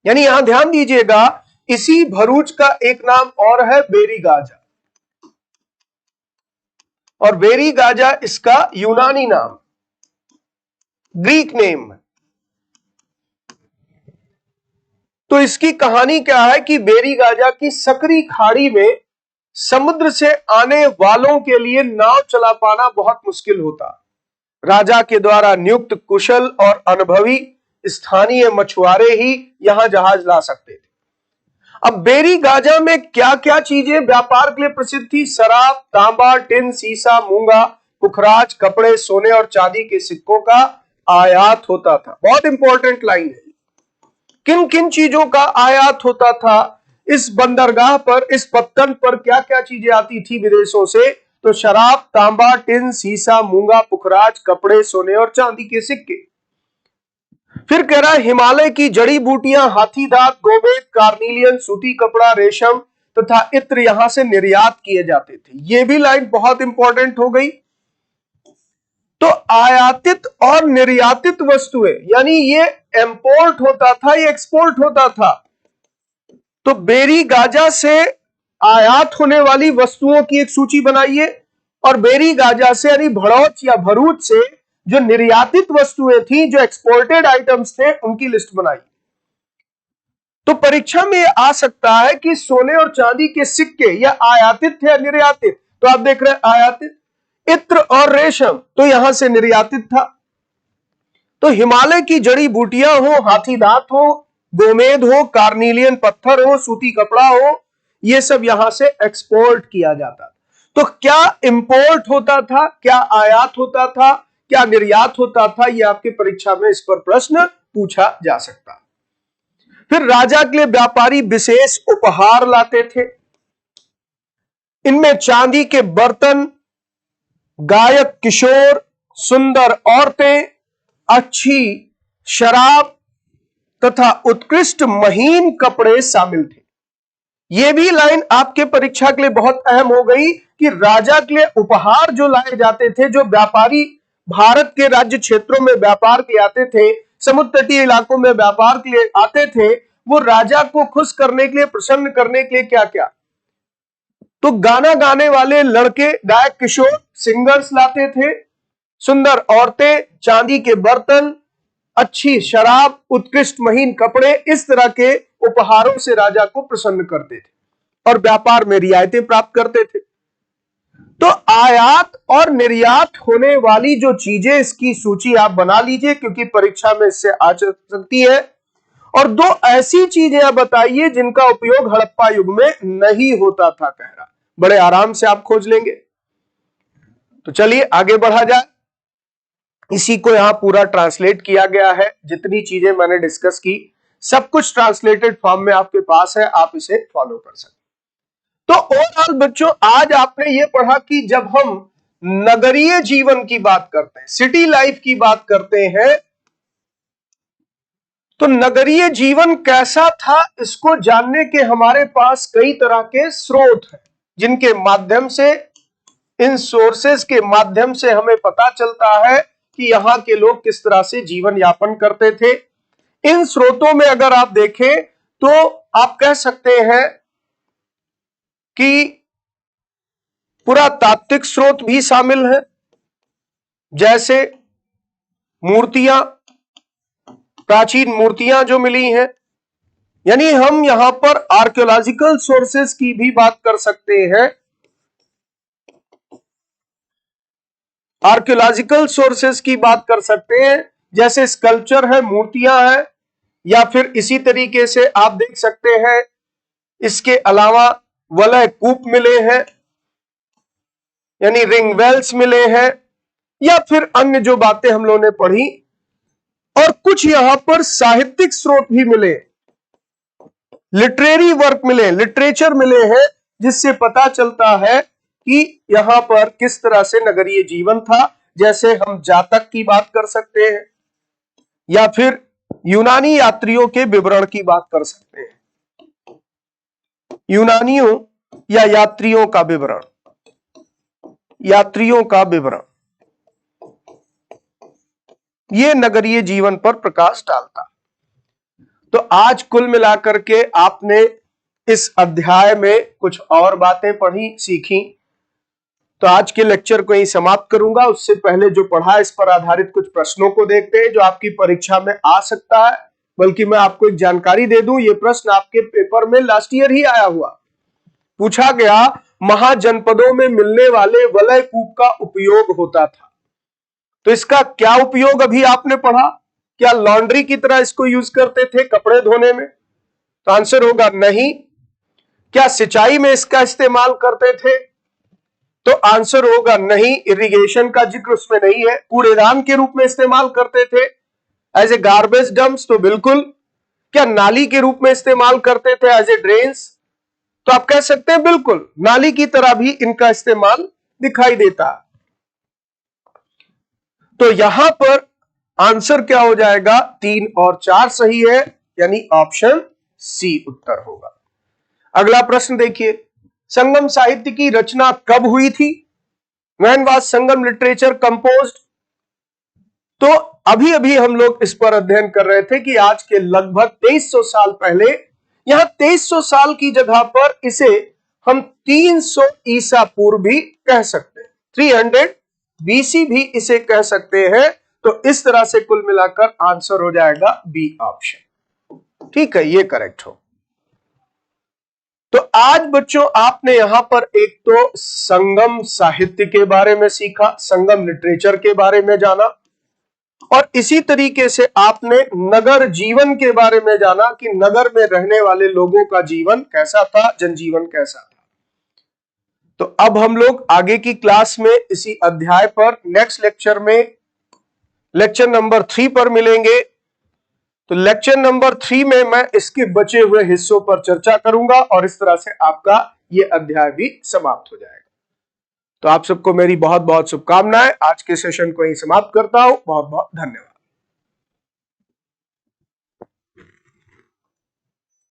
यानी यहां ध्यान दीजिएगा, इसी भरूच का एक नाम और है बेरी गाजा, और बेरी गाजा इसका यूनानी नाम, ग्रीक नेम। तो इसकी कहानी क्या है कि बेरी गाजा की सकरी खाड़ी में समुद्र से आने वालों के लिए नाव चला पाना बहुत मुश्किल होता। राजा के द्वारा नियुक्त कुशल और अनुभवी स्थानीय मछुआरे ही यहां जहाज ला सकते थे। अब बेरी गाजा में क्या क्या चीजें व्यापार के लिए प्रसिद्ध थी? शराब, तांबा, टिन, सीसा, मूंगा, पुखराज, कपड़े, सोने और चांदी के सिक्कों का आयात होता था। बहुत इंपॉर्टेंट लाइन है। किन किन चीजों का आयात होता था? इस बंदरगाह पर, इस पत्तन पर क्या क्या चीजें आती थी विदेशों से? तो शराब, तांबा, टिन, सीसा, मूंगा, पुखराज, कपड़े, सोने और चांदी के सिक्के। फिर कह रहा है हिमालय की जड़ी बूटियां, हाथी दांत, गोमेद, कार्निलियन, सूती कपड़ा, रेशम तथा इत्र यहां से निर्यात किए जाते थे। यह भी लाइन बहुत इंपॉर्टेंट हो गई। आयातित और निर्यातित वस्तुएं, यानी ये इंपोर्ट होता था, ये एक्सपोर्ट होता था। तो बेरी गाजा से आयात होने वाली वस्तुओं की एक सूची बनाइए और बेरी गाजा से यानी भड़ौच या भरूच से जो निर्यातित वस्तुएं थी, जो एक्सपोर्टेड आइटम्स थे, उनकी लिस्ट बनाइए। तो परीक्षा में आ सकता है कि सोने और चांदी के सिक्के या आयातित थे या निर्यातित। तो आप देख रहे हैं आयातित। इत्र और रेशम तो यहां से निर्यातित था। तो हिमालय की जड़ी बूटियां हो, हाथी दांत हो, गोमेद हो, कार्निलियन पत्थर हो, सूती कपड़ा हो, यह सब यहां से एक्सपोर्ट किया जाता। तो क्या इंपोर्ट होता था, क्या आयात होता था, क्या निर्यात होता था, यह आपके परीक्षा में इस पर प्रश्न पूछा जा सकता। फिर राजा के लिए व्यापारी विशेष उपहार लाते थे। इनमें चांदी के बर्तन, गायक किशोर, सुंदर औरतें, अच्छी शराब तथा उत्कृष्ट महीन कपड़े शामिल थे। यह भी लाइन आपके परीक्षा के लिए बहुत अहम हो गई कि राजा के लिए उपहार जो लाए जाते थे, जो व्यापारी भारत के राज्य क्षेत्रों में व्यापार के आते थे, समुद्र तटीय इलाकों में व्यापार के लिए आते थे, वो राजा को खुश करने के लिए, प्रसन्न करने के लिए क्या क्या, तो गाना गाने वाले लड़के, गायक किशोर, सिंगर्स लाते थे, सुंदर औरतें, चांदी के बर्तन, अच्छी शराब, उत्कृष्ट महीन कपड़े, इस तरह के उपहारों से राजा को प्रसन्न करते थे और व्यापार में रियायतें प्राप्त करते थे। तो आयात और निर्यात होने वाली जो चीजें, इसकी सूची आप बना लीजिए क्योंकि परीक्षा में इससे आ सकती है। और दो ऐसी चीजें आप बताइए जिनका उपयोग हड़प्पा युग में नहीं होता था, कह रहा। बड़े आराम से आप खोज लेंगे। तो चलिए आगे बढ़ा जाए। इसी को यहां पूरा ट्रांसलेट किया गया है। जितनी चीजें मैंने डिस्कस की सब कुछ ट्रांसलेटेड फॉर्म में आपके पास है, आप इसे फॉलो कर सकते। तो ओवरऑल बच्चों, आज आपने ये पढ़ा कि जब हम नगरीय जीवन की बात करते हैं, सिटी लाइफ की बात करते हैं, तो नगरीय जीवन कैसा था, इसको जानने के हमारे पास कई तरह के स्रोत हैं, जिनके माध्यम से, इन सोर्सेस के माध्यम से हमें पता चलता है कि यहां के लोग किस तरह से जीवन यापन करते थे। इन स्रोतों में अगर आप देखें तो आप कह सकते हैं कि पुरातात्विक स्रोत भी शामिल है, जैसे मूर्तियां, प्राचीन मूर्तियां जो मिली हैं, यानी हम यहां पर आर्कियोलॉजिकल सोर्सेस की भी बात कर सकते हैं। आर्कियोलॉजिकल सोर्सेस की बात कर सकते हैं, जैसे स्कल्पचर है, मूर्तियां हैं, या फिर इसी तरीके से आप देख सकते हैं इसके अलावा वलय कूप मिले हैं, यानी रिंग वेल्स मिले हैं, या फिर अन्य जो बातें हम लोगों ने पढ़ी। और कुछ यहां पर साहित्यिक स्रोत भी मिले, लिटरेरी वर्क मिले, लिटरेचर मिले हैं, जिससे पता चलता है कि यहां पर किस तरह से नगरीय जीवन था। जैसे हम जातक की बात कर सकते हैं, या फिर यूनानी यात्रियों के विवरण की बात कर सकते हैं। यूनानियों या यात्रियों का विवरण, यात्रियों का विवरण, ये नगरीय जीवन पर प्रकाश डालता। तो आज कुल मिलाकर के आपने इस अध्याय में कुछ और बातें पढ़ी, सीखी। तो आज के लेक्चर को ही समाप्त करूंगा। उससे पहले जो पढ़ा, इस पर आधारित कुछ प्रश्नों को देखते हैं जो आपकी परीक्षा में आ सकता है। बल्कि मैं आपको एक जानकारी दे दूं, ये प्रश्न आपके पेपर में लास्ट ईयर ही आया हुआ। पूछा गया, महाजनपदों में मिलने वाले वलय कूप का उपयोग होता था, तो इसका क्या उपयोग अभी आपने पढ़ा। क्या लॉन्ड्री की तरह इसको यूज करते थे कपड़े धोने में? तो आंसर होगा नहीं। क्या सिंचाई में इसका इस्तेमाल करते थे? तो आंसर होगा नहीं, इरिगेशन का जिक्र उसमें नहीं है। कूड़ेदान के रूप में इस्तेमाल करते थे, एज ए गार्बेज डंप्स? तो बिल्कुल। क्या नाली के रूप में इस्तेमाल करते थे, एज ए ड्रेन्स? तो आप कह सकते हैं बिल्कुल, नाली की तरह भी इनका इस्तेमाल दिखाई देता। तो यहां पर आंसर क्या हो जाएगा? 3 और 4 सही है, यानी ऑप्शन सी उत्तर होगा। अगला प्रश्न देखिए, संगम साहित्य की रचना कब हुई थी? When was Sangam literature composed? तो अभी अभी हम लोग इस पर अध्ययन कर रहे थे कि आज के लगभग 2300 साल पहले, यहां 2300 साल की जगह पर इसे हम 300 ईसा पूर्व भी कह सकते हैं, 300 BC भी इसे कह सकते हैं। तो इस तरह से कुल मिलाकर आंसर हो जाएगा बी ऑप्शन। ठीक है, ये करेक्ट हो। तो आज बच्चों आपने यहां पर एक तो संगम साहित्य के बारे में सीखा, संगम लिटरेचर के बारे में जाना, और इसी तरीके से आपने नगर जीवन के बारे में जाना कि नगर में रहने वाले लोगों का जीवन कैसा था, जनजीवन कैसा था। तो अब हम लोग आगे की क्लास में इसी अध्याय पर नेक्स्ट लेक्चर में लेक्चर नंबर 3 पर मिलेंगे। तो लेक्चर नंबर 3 में मैं इसके बचे हुए हिस्सों पर चर्चा करूंगा और इस तरह से आपका ये अध्याय भी समाप्त हो जाएगा। तो आप सबको मेरी बहुत बहुत शुभकामनाएं। आज के सेशन को यहीं समाप्त करता हूं। बहुत बहुत धन्यवाद।